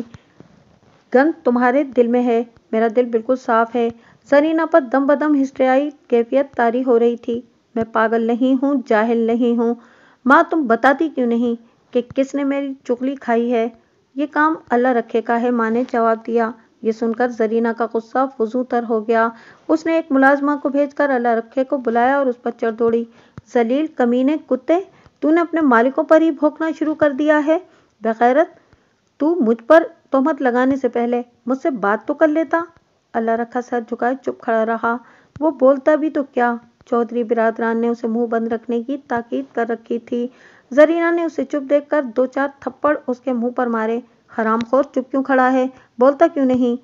A: गंद तुम्हारे दिल में है, मेरा दिल बिल्कुल साफ है। जरीना पर दम बदम हिस्ट्रियाई कैफियत तारी हो रही थी। मैं पागल नहीं हूँ, जाहिल नहीं हूँ। माँ, तुम बताती क्यों नहीं कि किसने मेरी चुगली खाई है? ये काम अल्लाह रखे का है, माँ ने जवाब दिया। ये सुनकर जरीना का गुस्सा फजूतर हो गया। उसने एक मुलाजमा को भेजकर अल्लाह रखे को बुलाया और उस पर चढ़ दौड़ी। जलील कमीने कुत्ते, तूने अपने मालिकों पर ही भौंकना शुरू कर दिया है। बेगैरत, तू मुझ पर तोहमत लगाने से पहले मुझसे बात तो कर लेता। अल्लाह रखा सर झुकाए चुप खड़ा रहा। वो बोलता भी तो क्या? चौधरी बिरादरान ने उसे मुंह बंद रखने की ताकीद कर रखी थी। जरीना ने उसे चुप देखकर 2-4 थप्पड़ उसके मुंह पर मारे। हरामखोर, चुप क्यों खड़ा है, बोलता क्यों नहीं?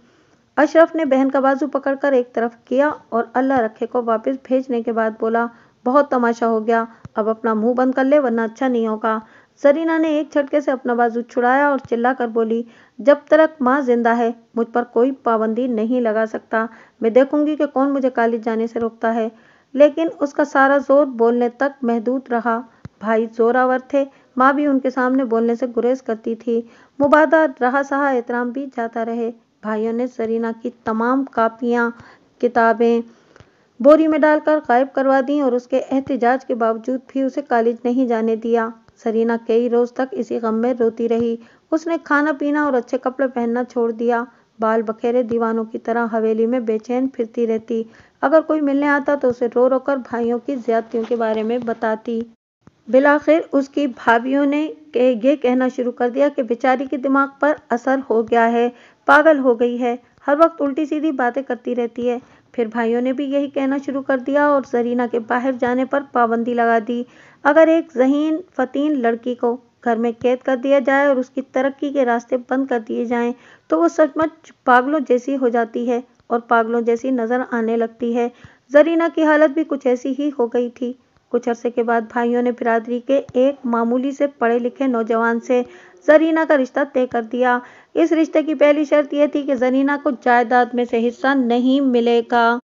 A: अशरफ ने बहन का बाजू पकड़कर एक तरफ किया और अल्लाह रखे को वापस भेजने के बाद बोला, बहुत तमाशा हो गया, अब अपना मुंह बंद कर ले वरना अच्छा नहीं होगा। जरीना ने एक झटके से अपना बाजू छुड़ाया और चिल्लाकर बोली, जब तक माँ जिंदा है मुझ पर कोई पाबंदी नहीं लगा सकता। मैं देखूंगी कि कौन मुझे कॉलेज जाने से रोकता है। लेकिन उसका सारा जोर बोलने तक महदूद रहा। भाई जोरावर थे, माँ भी उनके सामने बोलने से गुरेज करती थी। मुबादा रहा सहा एहतराम भी जाता रहे। भाइयों ने जरीना की तमाम कापियाँ किताबें बोरी में डालकर गायब करवा दी और उसके एहतजाज के बावजूद भी उसे कॉलेज नहीं जाने दिया। जरीना कई रोज तक इसी गम में रोती रही। उसने खाना पीना और अच्छे कपड़े पहनना छोड़ दिया। बाल बखेरे दीवानों की तरह हवेली में बेचैन फिरती रहती। अगर कोई मिलने आता तो उसे रो रो कर भाइयों की ज्यादतियों के बारे में बताती। बिलाखिर उसकी भाभीियों ने ये कहना शुरू कर दिया कि बेचारी के दिमाग पर असर हो गया है, पागल हो गई है, हर वक्त उल्टी सीधी बातें करती रहती है। फिर भाइयों ने भी यही कहना शुरू कर दिया और जरीना के बाहर जाने पर पाबंदी लगा दी। अगर एक ज़हीन फतीन लड़की को घर में कैद कर दिया जाए और उसकी तरक्की के रास्ते बंद कर दिए जाएं तो वो सचमुच पागलों जैसी हो जाती है और पागलों जैसी नजर आने लगती है। जरीना की हालत भी कुछ ऐसी ही हो गई थी। कुछ अरसे के बाद भाइयों ने बिरादरी के एक मामूली से पढ़े लिखे नौजवान से जरीना का रिश्ता तय कर दिया। इस रिश्ते की पहली शर्त यह थी कि जरीना को जायदाद में से हिस्सा नहीं मिलेगा।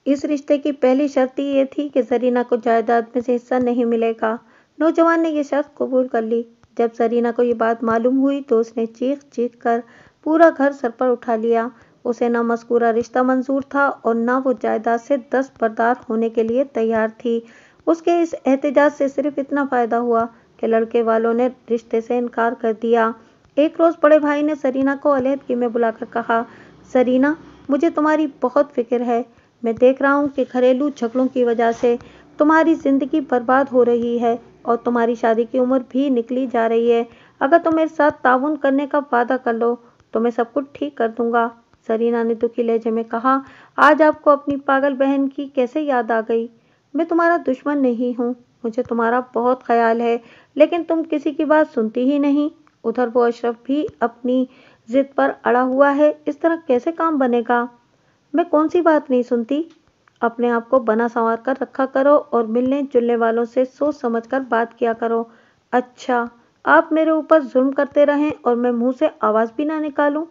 A: इस रिश्ते की पहली शर्त ये थी कि जरीना को जायदाद में से हिस्सा नहीं मिलेगा। नौजवान ने यह शर्त कबूल कर ली। जब जरीना को ये बात मालूम हुई तो उसने चीख चीख कर पूरा घर सर पर उठा लिया। उसे न मज़कूरा रिश्ता मंजूर था और न वो जायदाद से दस्तबरदार होने के लिए तैयार थी। उसके इस एहतजाज से सिर्फ इतना फायदा हुआ कि लड़के वालों ने रिश्ते से इनकार कर दिया। एक रोज बड़े भाई ने जरीना को अलहदगी में बुलाकर कहा, जरीना, मुझे तुम्हारी बहुत फिक्र है। मैं देख रहा हूँ कि घरेलू झगड़ों की वजह से तुम्हारी जिंदगी बर्बाद हो रही है और तुम्हारी शादी की उम्र भी निकली जा रही है। अगर तुम मेरे साथ ताउन करने का वादा कर लो तो मैं सब कुछ ठीक कर दूंगा। जरीना ने दुखी लहजे में कहा, आज आपको अपनी पागल बहन की कैसे याद आ गई? मैं तुम्हारा दुश्मन नहीं हूँ, मुझे तुम्हारा बहुत ख्याल है, लेकिन तुम किसी की बात सुनती ही नहीं। उधर वो अशरफ भी अपनी जिद पर अड़ा हुआ है, इस तरह कैसे काम बनेगा? मैं कौन सी बात नहीं सुनती? अपने आप को बना संवार कर रखा करो और मिलने जुलने वालों से सोच समझ कर बात किया करो। अच्छा, आप मेरे ऊपर जुल्म करते रहें और मैं मुंह से आवाज़ भी ना निकालूं?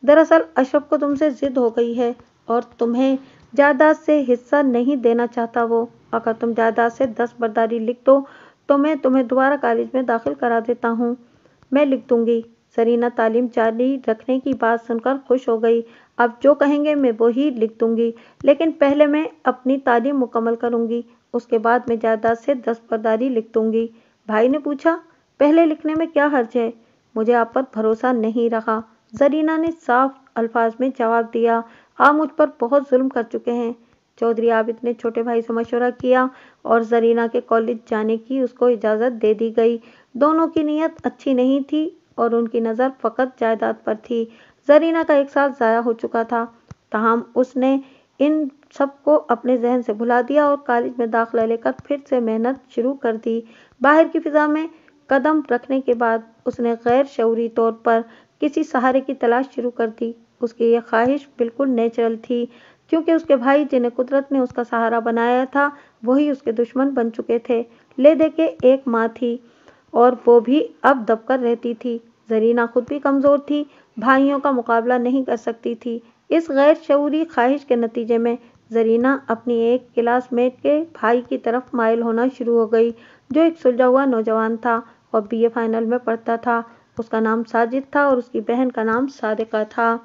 A: दरअसल अशरफ को तुमसे जिद हो गई है और तुम्हें जायदाद से हिस्सा नहीं देना चाहता वो। अगर तुम जायदाद से दस्तबरदारी लिख दो तो मैं तुम्हें दोबारा कॉलेज में दाखिल करा देता हूँ। मैं लिख दूंगी। जरीना तालीम जारी रखने की बात सुनकर खुश हो गई। अब जो कहेंगे मैं वही लिख दूंगी, लेकिन पहले मैं अपनी तालीम मुकम्मल करूंगी, उसके बाद मैं जायदाद से दस्तबरदारी लिख दूंगी। भाई ने पूछा, पहले लिखने में क्या हर्ज है? मुझे आप पर भरोसा नहीं रहा। जरीना ने साफ अल्फाज में जवाब दिया, आप मुझ पर बहुत जुल्म कर चुके हैं। चौधरी आबिद ने छोटे भाई से मशवरा किया और जरीना के कॉलेज जाने की उसको इजाज़त दे दी गई। दोनों की नीयत अच्छी नहीं थी और उनकी नज़र फ़कत जायदाद पर थी। जरीना का 1 साल ज़ाया हो चुका था, ताहम उसने इन सब को अपने जहन से भुला दिया और कॉलेज में दाखिला लेकर फिर से मेहनत शुरू कर दी। बाहर की फिजा में कदम रखने के बाद उसने गैर शऊरी तौर पर किसी सहारे की तलाश शुरू कर दी। उसकी यह ख्वाहिश बिल्कुल नेचुरल थी, क्योंकि उसके भाई जिन्हें कुदरत ने उसका सहारा बनाया था वही उसके दुश्मन बन चुके थे। ले दे के एक माँ थी और वो भी अब दबकर रहती थी। जरीना खुद भी कमज़ोर थी, भाइयों का मुकाबला नहीं कर सकती थी। इस गैर शऊरी ख्वाहिश के नतीजे में जरीना अपनी एक क्लासमेट के भाई की तरफ माइल होना शुरू हो गई, जो एक सुलझा हुआ नौजवान था और बीए फाइनल में पढ़ता था। उसका नाम साजिद था और उसकी बहन का नाम सादिका था।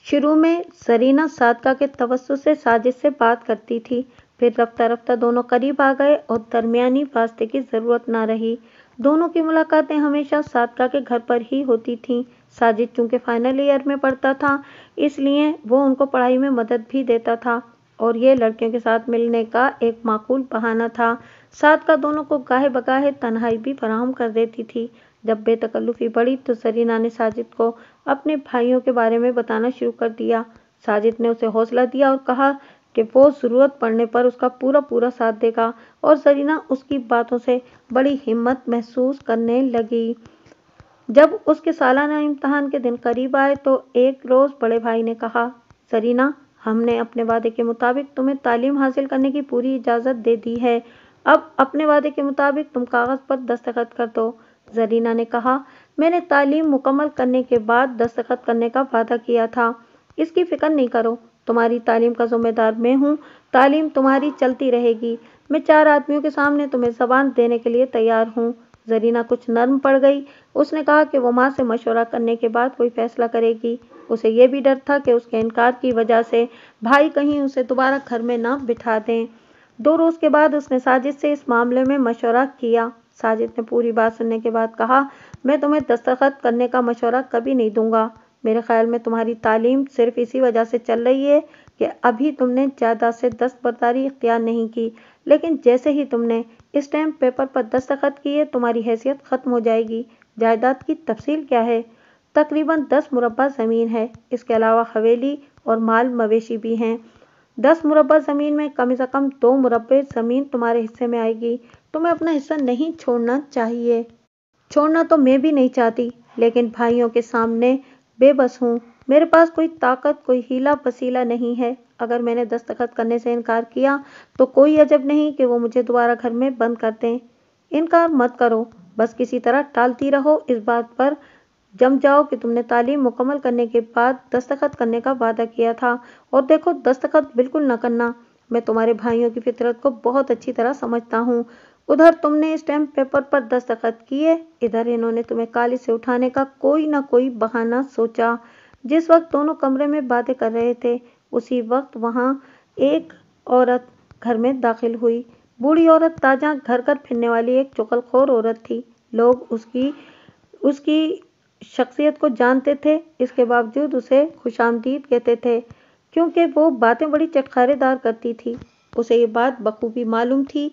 A: शुरू में जरीना सादका के तवस्सुस से साजिद से बात करती थी, फिर रफ्ता रफ्ता दोनों करीब आ गए और दरमियानी वास्ते की ज़रूरत ना रही। दोनों की मुलाकातें हमेशा सादका के घर पर ही होती थीं। साजिद चूंकि फाइनल ईयर में पढ़ता था, इसलिए वो उनको पढ़ाई में मदद भी देता था और ये लड़कियों के साथ मिलने का एक माकूल बहाना था। सादका दोनों को गाहे बगाहे तन्हाई भी फराहम कर देती थी। जब बेतकल्लुफ़ी बढ़ी तो जरीना ने साजिद को अपने भाइयों के बारे में बताना शुरू कर दिया। साजिद ने उसे हौसला दिया और कहा कि वो ज़रूरत पड़ने पर उसका पूरा पूरा साथ देगा, और जरीना उसकी बातों से बड़ी हिम्मत महसूस करने लगी। जब उसके सालाना इम्तहान के दिन करीब आए तो एक रोज़ बड़े भाई ने कहा, जरीना, हमने अपने वादे के मुताबिक तुम्हें तालीम हासिल करने की पूरी इजाज़त दे दी है। अब अपने वादे के मुताबिक तुम कागज़ पर दस्तखत कर दो। जरीना ने कहा, मैंने तालीम मुकम्मल करने के बाद दस्तखत करने का वादा किया था। इसकी फ़िक्र नहीं करो, तुम्हारी तालीम का ज़िम्मेदार मैं हूँ। तालीम तुम्हारी चलती रहेगी। मैं 4 आदमियों के सामने तुम्हें ज़बान देने के लिए तैयार हूँ। जरीना कुछ नर्म पड़ गई। उसने कहा कि वो माँ से मशवरा करने के बाद कोई फ़ैसला करेगी। उसे ये भी डर था कि उसके इनकार की वजह से भाई कहीं उसे दोबारा घर में ना बिठा दें। 2 रोज़ के बाद उसने साजिद से इस मामले में मशवरा किया। साजिद ने पूरी बात सुनने के बाद कहा, मैं तुम्हें दस्तखत करने का मशवरा कभी नहीं दूंगा। मेरे ख्याल में तुम्हारी तालीम सिर्फ इसी वजह से चल रही है कि अभी तुमने जायदाद से दस्तबरदारी इख्तियार नहीं की, लेकिन जैसे ही तुमने स्टैम्प पेपर पर दस्तखत किए तुम्हारी हैसियत ख़त्म हो जाएगी। जायदाद की तफसील क्या है? तकरीबन 10 मुरब्बा ज़मीन है। इसके अलावा हवेली और माल मवेशी भी हैं। 10 मुरब्बा ज़मीन में कम से कम 2 मुरब्बे ज़मीन तुम्हारे हिस्से में आएगी। तुम्हें अपना हिस्सा नहीं छोड़ना चाहिए। छोड़ना तो मैं भी नहीं चाहती, लेकिन भाइयों के सामने बेबस हूँ। मेरे पास कोई ताकत, कोई हीला वसीला नहीं है। अगर मैंने दस्तखत करने से इनकार किया तो कोई अजब नहीं कि वो मुझे दोबारा घर में बंद कर दें। इनकार मत करो, बस किसी तरह टालती रहो। इस बात पर जम जाओ कि तुमने तालीम मुकम्मल करने के बाद दस्तखत करने का वादा किया था, और देखो, दस्तखत बिल्कुल न करना। मैं तुम्हारे भाइयों की फितरत को बहुत अच्छी तरह समझता हूँ। उधर तुमने स्टैम्प पेपर पर दस्तखत किए, इधर इन्होंने तुम्हें कॉलेज से उठाने का कोई न कोई बहाना सोचा। जिस वक्त दोनों कमरे में बातें कर रहे थे, उसी वक्त वहाँ एक औरत घर में दाखिल हुई। बूढ़ी औरत ताजा घर घर फिरने वाली एक चुगलखोर औरत थी। लोग उसकी शख्सियत को जानते थे, इसके बावजूद उसे खुशामदीद कहते थे, क्योंकि वो बातें बड़ी चटखारेदार करती थी। उसे ये बात बखूबी मालूम थी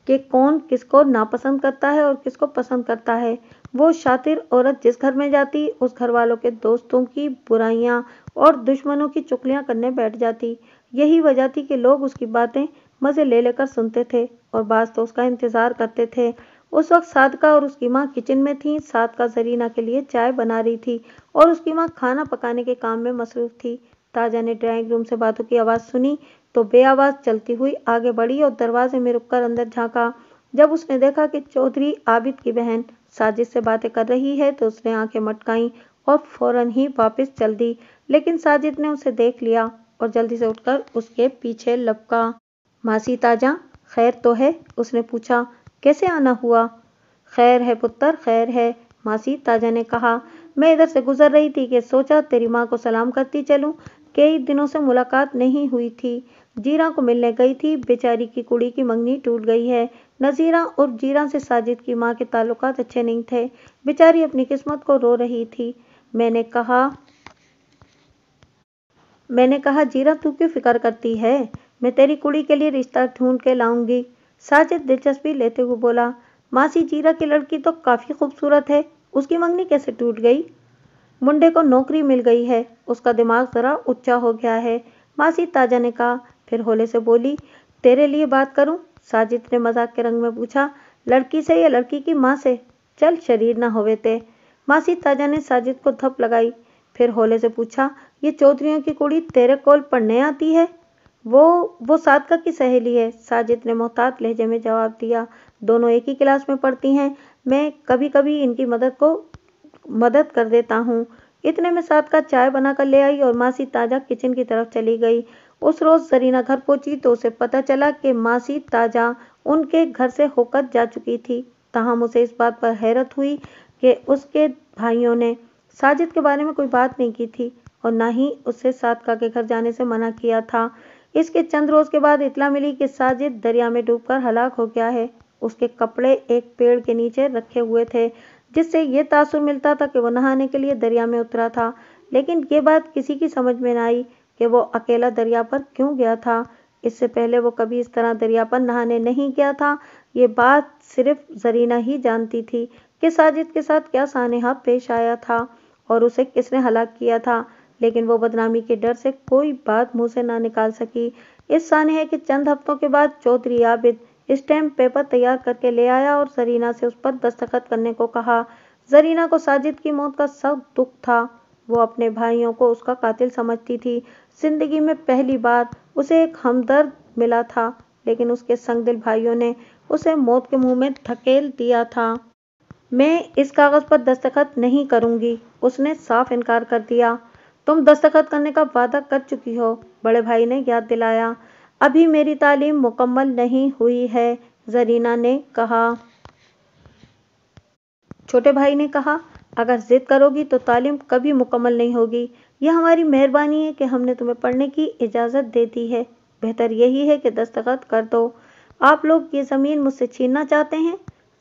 A: कि कौन किसको नापसंद करता है और किसको पसंद करता है। वो शातिर औरत जिस घर में जाती, उस घर वालों के दोस्तों की बुराइयां और दुश्मनों की चुगलियां करने बैठ जाती। यही वजह थी कि लोग उसकी बातें मज़े ले लेकर सुनते थे और बाज़ तो उसका इंतज़ार करते थे। उस वक्त सादका और उसकी माँ किचन में थीं। सादका जरीना के लिए चाय बना रही थी और उसकी माँ खाना पकाने के काम में मसरूफ़ थी। ताजा ने ड्राइंग रूम से बातों की आवाज़ सुनी तो बेआवाज़ चलती हुई आगे बढ़ी और दरवाजे में रुककर अंदर झांका। जब उसने देखा कि चौधरी आबिद की बहन साजिद से बातें कर रही है तो उसने आंखें मटकाईं और फौरन ही वापस चल दी, लेकिन साजिद ने उसे देख लिया और जल्दी से उठकर उसके पीछे लपका। मासी ताजा, खैर तो है? उसने पूछा। कैसे आना हुआ? खैर है पुत्र, खैर है, मासी ताजा ने कहा। मैं इधर से गुजर रही थी कि सोचा तेरी माँ को सलाम करती चलूं। कई दिनों से मुलाकात नहीं हुई थी। जीरा को मिलने गई थी। बेचारी की कुड़ी की मंगनी टूट गई है। नज़ीरा और जीरा से साजिद की माँ के ताल्लुकात अच्छे नहीं थे। बेचारी अपनी किस्मत को रो रही थी। मैंने कहा जीरा, तू क्यों फिक्र करती है? मैं तेरी कुड़ी के लिए रिश्ता ढूंढ के लाऊंगी। साजिद दिलचस्पी लेते हुए बोला। मासी, जीरा की लड़की तो काफ़ी खूबसूरत है, उसकी मंगनी कैसे टूट गई? मुंडे को नौकरी मिल गई है, उसका दिमाग ज़रा उच्चा हो गया है। मासी ताजा ने कहा। फिर होले से बोली, तेरे लिए बात करूं? साजिद ने मजाक के रंग में पूछा। लड़की से या लड़की की माँ से? चल शरीर ना होवे ते। मासी ताजा ने साजिद को थप लगाई। फिर होले से पूछा, ये चौधरियों की कुड़ी तेरे कोल पढ़ने आती है? वो सादका की सहेली है, साजिद ने मोहतात लहजे में जवाब दिया। दोनों एक ही क्लास में पढ़ती हैं। मैं कभी कभी इनकी मदद कर देता हूँ। इतने में सादका चाय बनाकर ले आई और मासी ताजा किचन की तरफ चली गई। उस रोज जरीना घर पहुंची तो उसे पता चला कि मासी ताजा उनके घर से होकर जा चुकी थी। ताहम उसे इस बात पर हैरत हुई कि उसके भाइयों ने साजिद के बारे में कोई बात नहीं की थी और न ही उससे सादका के घर जाने से मना किया था। इसके चंद रोज के बाद इत्तला मिली कि साजिद दरिया में डूबकर हलाक हो गया है। उसके कपड़े एक पेड़ के नीचे रखे हुए थे, जिससे ये तासुर मिलता था कि वो नहाने के लिए दरिया में उतरा था। लेकिन ये बात किसी की समझ में न आई कि वो अकेला दरिया पर क्यों गया था। इससे पहले वो कभी इस तरह दरिया पर नहाने नहीं गया था। ये बात सिर्फ जरीना ही जानती थी कि साजिद के साथ क्या सानेहा पेश आया था और उसे किसने हलाक किया था। लेकिन वो बदनामी के डर से कोई बात मुंह से ना निकाल सकी। इस सानेहे के चंद हफ्तों के बाद चौधरी आबिद स्टैम्प पेपर तैयार करके ले आया और जरीना से उस पर दस्तखत करने को कहा। जरीना को साजिद की मौत का सख्त दुख था। वो अपने भाइयों को उसका कातिल समझती थी। जिंदगी में पहली बार उसे एक हमदर्द मिला था, लेकिन उसके संगदिल भाइयों ने उसे मौत के मुंह में धकेल दिया था। मैं इस कागज पर दस्तखत नहीं करूंगी, उसने साफ इनकार कर दिया। तुम दस्तखत करने का वादा कर चुकी हो, बड़े भाई ने याद दिलाया। अभी मेरी तालीम मुकम्मल नहीं हुई है, जरीना ने कहा। छोटे भाई ने कहा, अगर जिद करोगी तो तालीम कभी मुकम्मल नहीं होगी। यह हमारी मेहरबानी है कि हमने तुम्हें पढ़ने की इजाज़त दे दी है। बेहतर यही है कि दस्तखत कर दो। आप लोग ये ज़मीन मुझसे छीनना चाहते हैं?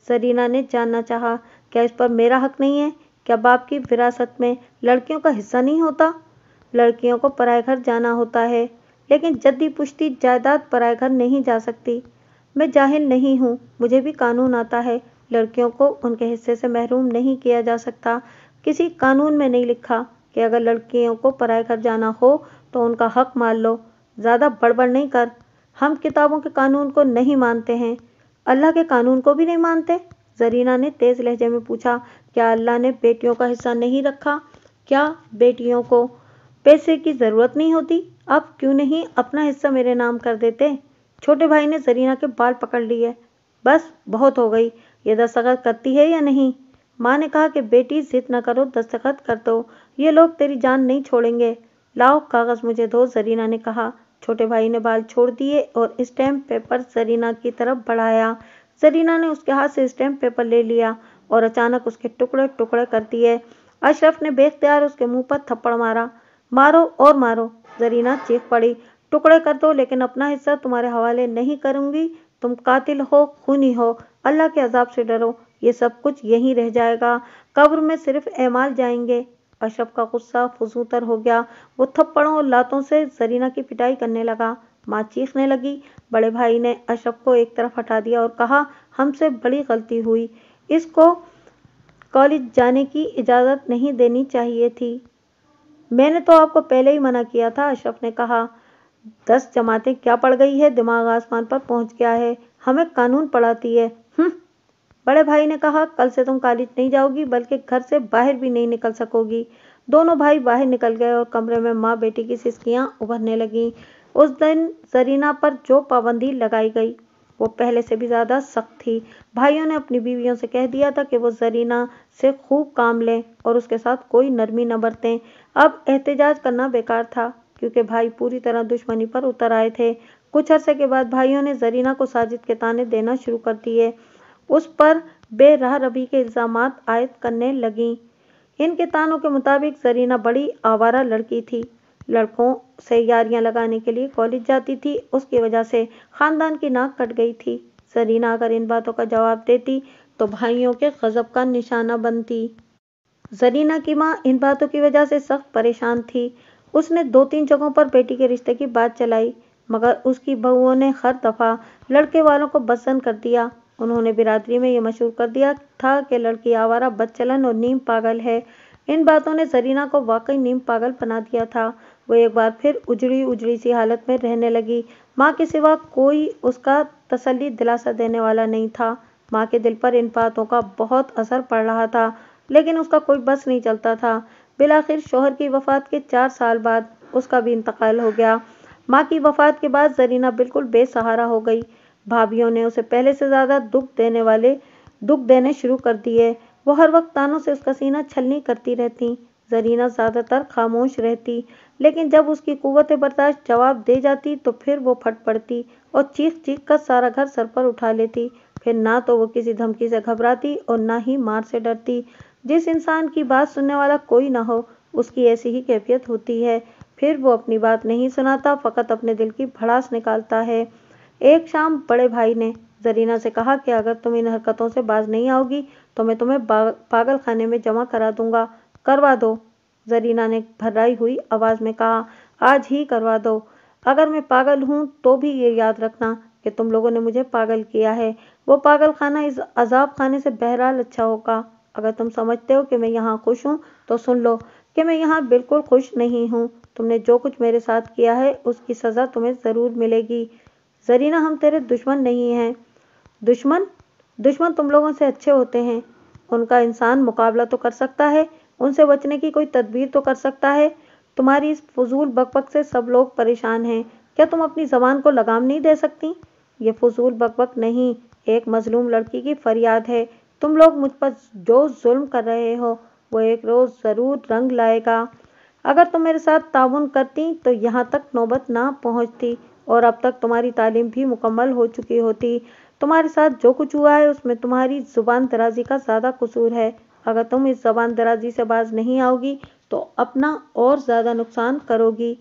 A: जरीना ने जानना चाहा। क्या इस पर मेरा हक नहीं है? क्या बाप की विरासत में लड़कियों का हिस्सा नहीं होता? लड़कियों को पराए घर जाना होता है, लेकिन जद्दी पुश्ती जायदाद पराए घर नहीं जा सकती। मैं जाहिल नहीं हूँ, मुझे भी कानून आता है। लड़कियों को उनके हिस्से से महरूम नहीं किया जा सकता। किसी कानून में नहीं लिखा कि अगर लड़कियों को पराए घर जाना हो तो उनका हक मान लो। ज़्यादा बड़बड़ नहीं कर। हम किताबों के कानून को नहीं मानते हैं। अल्लाह के कानून को भी नहीं मानते? जरीना ने तेज लहजे में पूछा। क्या अल्लाह ने बेटियों का हिस्सा नहीं रखा? क्या बेटियों को पैसे की जरूरत नहीं होती? आप क्यों नहीं अपना हिस्सा मेरे नाम कर देते? छोटे भाई ने जरीना के बाल पकड़ लिए। बस बहुत हो गई, ये दस्तखत करती है या नहीं? माँ ने कहा कि बेटी जिद न करो, दस्तखत कर दो, ये लोग तेरी जान नहीं छोड़ेंगे। लाओ कागज मुझे दो, जरीना ने कहा। छोटे भाई ने बाल छोड़ दिए और स्टैम्प पेपर जरीना की तरफ बढ़ाया। जरीना ने उसके हाथ से स्टैम्प पेपर ले लिया और अचानक उसके टुकड़े टुकड़े कर दिए। अशरफ ने बेख्तियार उसके मुंह पर थप्पड़ मारा। मारो और मारो, जरीना चीख पड़ी। टुकड़े कर दो, लेकिन अपना हिस्सा तुम्हारे हवाले नहीं करूंगी। तुम कातिल हो, खूनी हो, अल्लाह के अजाब से डरो। ये सब कुछ यहीं रह जाएगा, कब्र में सिर्फ एमाल जाएंगे। अशरफ का गुस्सा फजूतर हो गया। वो थप्पड़ों और लातों से जरीना की पिटाई करने लगा। माँ चीखने लगी। बड़े भाई ने अशरफ को एक तरफ हटा दिया और कहा, हमसे बड़ी गलती हुई, इसको कॉलेज जाने की इजाज़त नहीं देनी चाहिए थी। मैंने तो आपको पहले ही मना किया था, अशरफ ने कहा। 10 जमातें क्या पड़ गई है, दिमाग आसमान पर पहुंच गया है, हमें कानून पढ़ाती है। बड़े भाई ने कहा, कल से तुम कॉलेज नहीं जाओगी, बल्कि घर से बाहर भी नहीं निकल सकोगी। दोनों भाई बाहर निकल गए और कमरे में माँ बेटी की सिसकियां उभरने लगीं। उस दिन जरीना पर जो पाबंदी लगाई गई वो पहले से भी ज्यादा सख्त थी। भाइयों ने अपनी बीवियों से कह दिया था कि वो जरीना से खूब काम लें और उसके साथ कोई नरमी न बरतें। अब एहतजाज करना बेकार था, क्योंकि भाई पूरी तरह दुश्मनी पर उतर आए थे। कुछ अरसे के बाद भाइयों ने जरीना को साजिद के ताने देना शुरू कर दिए। उस पर बेराह रबी के इल्जामात आयद करने लगीं। इनके तानों के मुताबिक जरीना बड़ी आवारा लड़की थी। लड़कों से यारियां लगाने के लिए कॉलेज जाती थी, उसकी वजह से खानदान की नाक कट गई थी। जरीना अगर इन बातों का जवाब देती तो भाइयों के गजब का निशाना बनती। जरीना की माँ इन बातों की वजह से सख्त परेशान थी। उसने 2-3 जगहों पर बेटी के रिश्ते की बात चलाई, मगर उसकी बहुओं ने हर दफा लड़के वालों को बदजन कर दिया। उन्होंने बिरादरी में ये मशहूर कर दिया था कि लड़की आवारा, बदचलन और नीम पागल है। इन बातों ने जरीना को वाकई नीम पागल बना दिया था। वो एक बार फिर उजड़ी उजड़ी सी हालत में रहने लगी। माँ के सिवा कोई उसका तसल्ली दिलासा देने वाला नहीं था। माँ के दिल पर इन बातों का बहुत असर पड़ रहा था, लेकिन उसका कोई बस नहीं चलता था। बिलाखिर शौहर की वफात के 4 साल बाद उसका भी इंतकाल हो गया। माँ की वफात के बाद जरीना बिल्कुल बेसहारा हो गई। भाभीियों ने उसे पहले से ज्यादा दुख देने शुरू कर दिए। वो हर वक्त तानों से उसका सीना छलनी करती रहती। जरीना ज्यादातर खामोश रहती, लेकिन जब उसकी कुव्वत बर्दाश्त जवाब दे जाती तो फिर वो फट पड़ती और चीख चीख कर सारा घर सर पर उठा लेती। फिर ना तो वो किसी धमकी से घबराती और ना ही मार से डरती। जिस इंसान की बात सुनने वाला कोई ना हो, उसकी ऐसी ही कैफियत होती है। फिर वो अपनी बात नहीं सुनाता, फकत अपने दिल की भड़ास निकालता है। एक शाम बड़े भाई ने जरीना से कहा कि अगर तुम इन हरकतों से बाज नहीं आओगी तो मैं तुम्हें पागल खाने में जमा करा दूंगा। करवा दो, जरीना ने भर्राई हुई आवाज में कहा। आज ही करवा दो। अगर मैं पागल हूं तो भी ये याद रखना कि तुम लोगों ने मुझे पागल किया है। वो पागल खाना इस अजाब खाने से बहरहाल अच्छा होगा। अगर तुम समझते हो कि मैं यहाँ खुश हूँ तो सुन लो कि मैं यहाँ बिल्कुल खुश नहीं हूँ। तुमने जो कुछ मेरे साथ किया है उसकी सजा तुम्हें जरूर मिलेगी। जरीना, हम तेरे दुश्मन नहीं हैं। दुश्मन? दुश्मन तुम लोगों से अच्छे होते हैं। उनका इंसान मुकाबला तो कर सकता है, उनसे बचने की कोई तदबीर तो कर सकता है। तुम्हारी इस फजूल बकबक से सब लोग परेशान हैं। क्या तुम अपनी जबान को लगाम नहीं दे सकती? ये फजूल बकबक नहीं, एक मजलूम लड़की की फरियाद है। तुम लोग मुझ पर जो जुल्म कर रहे हो वो एक रोज जरूर रंग लाएगा। अगर तुम मेरे साथ ताउन करती तो यहाँ तक नौबत ना पहुँचती और अब तक तुम्हारी तालीम भी मुकम्मल हो चुकी होती। तुम्हारे साथ जो कुछ हुआ है उसमें तुम्हारी जुबान दराजी का ज्यादा कसूर है। अगर तुम इस जबान दराजी से बाज नहीं आओगी तो अपना और ज्यादा नुकसान करोगी।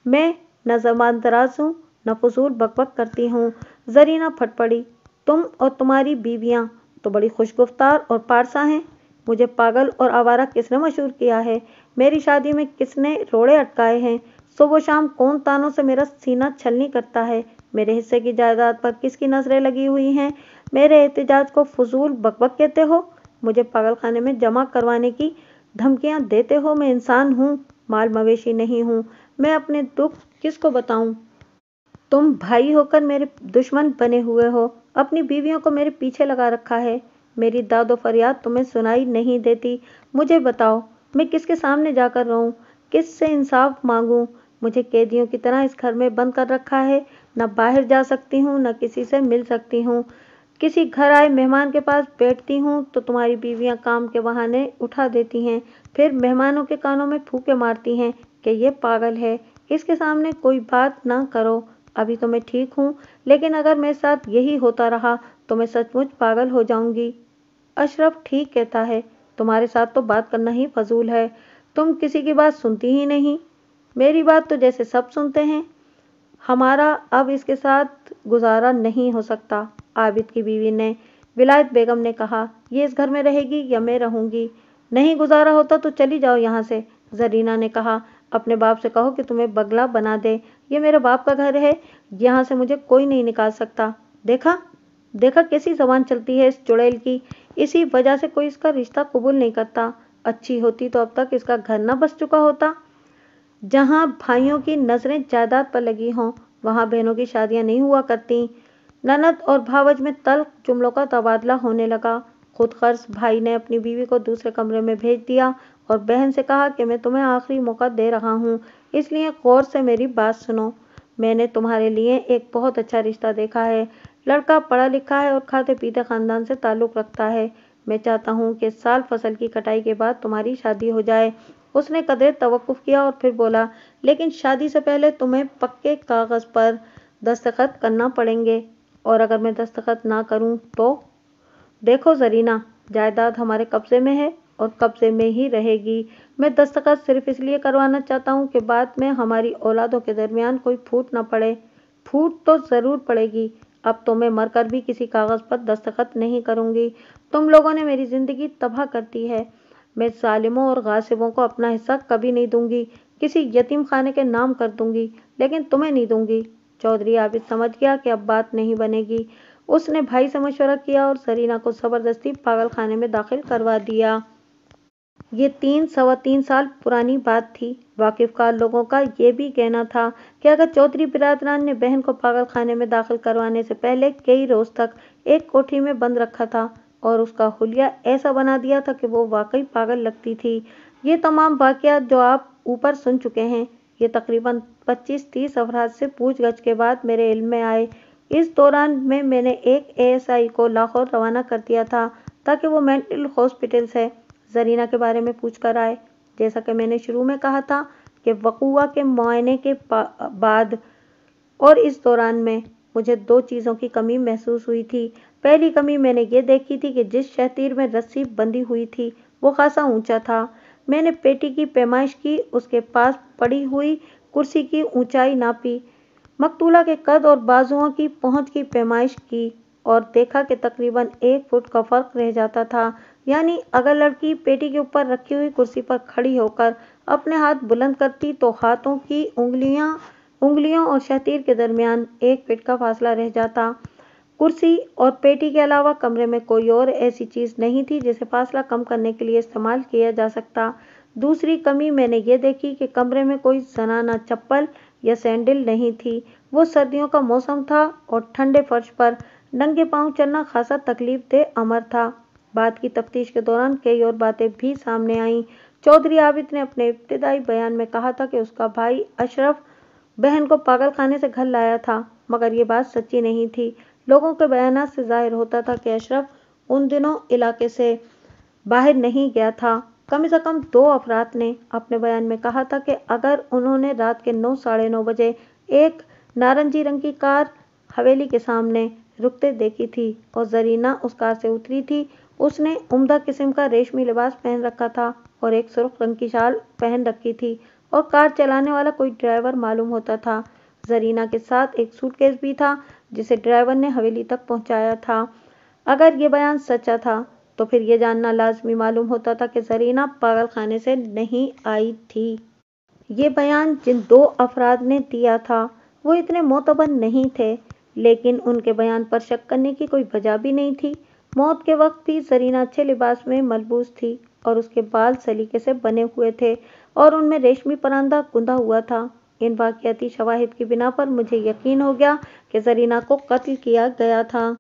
A: मैं न जबान दराज हूँ न फजूल बकबक करती हूँ। जरीना फट पड़ी। तुम और तुम्हारी बीवियाँ तो बड़ी खुशगुफ्तार और पारसा हैं। मुझे पागल और आवारा किसने मशहूर किया है? मेरी शादी में किसने रोड़े अटकाए हैं? सुबह शाम कौन तानों से मेरा सीना छलनी करता है? मेरे हिस्से की जायदाद पर किसकी नजरें लगी हुई हैं? मेरे एहतजाज को फजूल बकबक कहते हो? मुझे पागल खाने में जमा करवाने की धमकियां देते हो? मैं इंसान हूँ, माल मवेशी नहीं हूँ। मैं अपने दुख किसको बताऊं? तुम भाई होकर मेरे दुश्मन बने हुए हो। अपनी बीवियों को मेरे पीछे लगा रखा है। मेरी दादो फरियाद तुम्हें सुनाई नहीं देती। मुझे बताओ, मैं किसके सामने जाकर रोऊं? किससे इंसाफ मांगूं? मुझे कैदियों की तरह इस घर में बंद कर रखा है। न बाहर जा सकती हूँ, न किसी से मिल सकती हूँ। किसी घर आए मेहमान के पास बैठती हूँ तो तुम्हारी बीवियां काम के बहाने उठा देती हैं। फिर मेहमानों के कानों में फूंके मारती हैं कि ये पागल है, इसके सामने कोई बात ना करो। अभी तो मैं ठीक हूँ, लेकिन अगर मेरे साथ यही होता रहा तो मैं सचमुच पागल हो जाऊंगी। अशरफ ठीक कहता है, तुम्हारे साथ तो बात करना ही फजूल है। तुम किसी की बात सुनती ही नहीं। मेरी बात तो जैसे सब सुनते हैं। हमारा अब इसके साथ गुजारा नहीं हो सकता। आबिद की बीवी ने विलायत बेगम ने कहा, ये इस घर में रहेगी या मैं रहूंगी? नहीं गुजारा होता तो चली जाओ यहाँ से। जरीना ने कहा, अपने बाप से कहो कि तुम्हें बगला बना दे। ये मेरे बाप का घर है, यहाँ से मुझे कोई नहीं निकाल सकता। देखा देखा कैसी जबान चलती है इस चुड़ैल की। इसी वजह से कोई इसका रिश्ता कबूल नहीं करता। अच्छी होती तो अब तक इसका घर न बस चुका होता। जहाँ भाइयों की नजरें जायदाद पर लगी हों वहाँ बहनों की शादियां नहीं हुआ करती। ननद और भावज में तल्ख जुमलों का तबादला होने लगा। खुद खर्च भाई ने अपनी बीवी को दूसरे कमरे में भेज दिया और बहन से कहा कि मैं तुम्हें आखिरी मौका दे रहा हूँ, इसलिए गौर से मेरी बात सुनो। मैंने तुम्हारे लिए एक बहुत अच्छा रिश्ता देखा है। लड़का पढ़ा लिखा है और खाते पीते खानदान से ताल्लुक रखता है। मैं चाहता हूँ कि साल फसल की कटाई के बाद तुम्हारी शादी हो जाए। उसने कदरे तवक्कुफ किया और फिर बोला, लेकिन शादी से पहले तुम्हें पक्के कागज पर दस्तखत करना पड़ेंगे। और अगर मैं दस्तखत ना करूं तो? देखो जरीना, जायदाद हमारे कब्जे में है और कब्जे में ही रहेगी। मैं दस्तखत सिर्फ इसलिए करवाना चाहता हूँ कि बाद में हमारी औलादों के दरमियान कोई फूट न पड़े। फूट तो जरूर पड़ेगी। अब तो मैं मरकर भी किसी कागज पर दस्तखत नहीं करूंगी। तुम लोगों ने मेरी जिंदगी तबाह कर दी है। मैं जालिमों और गासिबों को अपना हिस्सा कभी नहीं दूंगी। किसी यतीम खाने के नाम कर दूंगी, लेकिन तुम्हें नहीं दूंगी। चौधरी आबिद समझ गया कि अब बात नहीं बनेगी। उसने भाई से मशवरा किया और सरीना को जबरदस्ती पागल खाने में दाखिल करवा दिया। یہ 3 سال پرانی بات تھی۔ واقف کار لوگوں کا یہ بھی کہنا تھا کہ اگر چودھری برادران نے بہن کو پاگل خانے میں داخل کروانے سے پہلے کئی روز تک ایک کوٹھی میں بند رکھا تھا اور اس کا حلیہ ایسا بنا دیا تھا کہ وہ واقعی پاگل لگتی تھی۔ یہ تمام واقعات جو آپ اوپر سن چکے ہیں، یہ تقریباً 25-30 افراد سے پوچھ گچھ کے بعد میرے علم میں آئے۔ اس دوران میں نے ایک ASI کو لاہور روانہ کر دیا تھا تاکہ وہ مینٹل ہاسپٹل سے زرینہ کے بارے میں پوچھ کر آئے۔ جیسا کہ میں نے شروع میں کہا تھا کہ وقوعہ کے معائنے کے بعد اور اس دوران میں مجھے 2 چیزوں کی کمی محسوس ہوئی تھی۔ پہلی کمی میں نے یہ دیکھی تھی کہ جس شتیر میں رسی بندھی ہوئی تھی وہ خاصا اونچا تھا۔ میں نے پیٹی کی پیمائش کی، اس کے پاس پڑی ہوئی کرسی کی اونچائی ناپی، مقتولہ کے قد اور بازوؤں کی پہنچ کی پیمائش کی اور دیکھا کہ تقریباً 1 فٹ کا فرق رہ جاتا تھا۔ یعنی اگر لڑکی پیٹی کے اوپر رکھی ہوئی کرسی پر کھڑی ہو کر اپنے ہاتھ بلند کرتی تو ہاتھوں کی انگلیوں اور شتیر کے درمیان 1 فٹ کا فاصلہ رہ جاتا۔ کرسی اور پیٹی کے علاوہ کمرے میں کوئی اور ایسی چیز نہیں تھی جسے فاصلہ کم کرنے کے لیے استعمال کیا جا سکتا۔ دوسری کمی میں نے یہ دیکھی کہ کمرے میں کوئی زنانہ چپل یا سینڈل نہیں تھی۔ وہ سردیوں کا موسم تھا اور ٹھنڈے فرش پر ننگے پاؤں چلنا خاصا تکلیف دہ امر تھا۔ بات کی تفتیش کے دوران کئی اور باتیں بھی سامنے آئیں۔ چودھری عابد نے اپنے ابتدائی بیان میں کہا تھا کہ اس کا بھائی اشرف بہن کو پاگل خانے سے گھر لایا تھا، مگر یہ بات سچی نہیں تھی۔ لوگوں کے بیانات سے ظاہر ہوتا تھا کہ اشرف ان دنوں علاقے سے باہر نہیں گیا تھا۔ کم سے کم 2 افراد نے اپنے بیان میں کہا تھا کہ اگر انہوں نے رات کے 9-9:30 بجے ایک نارنجی رنگ کی کار حویلی کے سامنے رکتے دیکھی تھی اور زرینہ اس کار سے اتری تھی۔ اس نے عمدہ قسم کا ریشمی لباس پہن رکھا تھا اور ایک سرخ رنگ کی شال پہن رکھی تھی اور کار چلانے والا کوئی ڈرائیور معلوم ہوتا تھا۔ زرینہ کے ساتھ ایک سوٹ کیس بھی تھا جسے ڈرائیور نے حویلی تک پہنچایا تھا۔ اگر یہ بیان سچا تھا تو پھر یہ جاننا لازمی معلوم ہوتا تھا کہ زرینہ پاگل خانے سے نہیں آئی تھی۔ یہ بیان جن 2 افراد نے دیا تھا وہ اتنے معتبر نہیں تھے، لیکن ان کے بیان پر شک کرنے کی کوئی وجہ بھی نہیں تھی۔ موت کے وقت بھی زرینہ اچھے لباس میں ملبوس تھی اور اس کے بال سلیقے سے بنے ہوئے تھے اور ان میں ریشمی پراندہ گندھا ہوا تھا۔ ان واقعاتی شواہد کی بنا پر مجھے یقین ہو گیا کہ زرینہ کو قتل کیا گیا تھا۔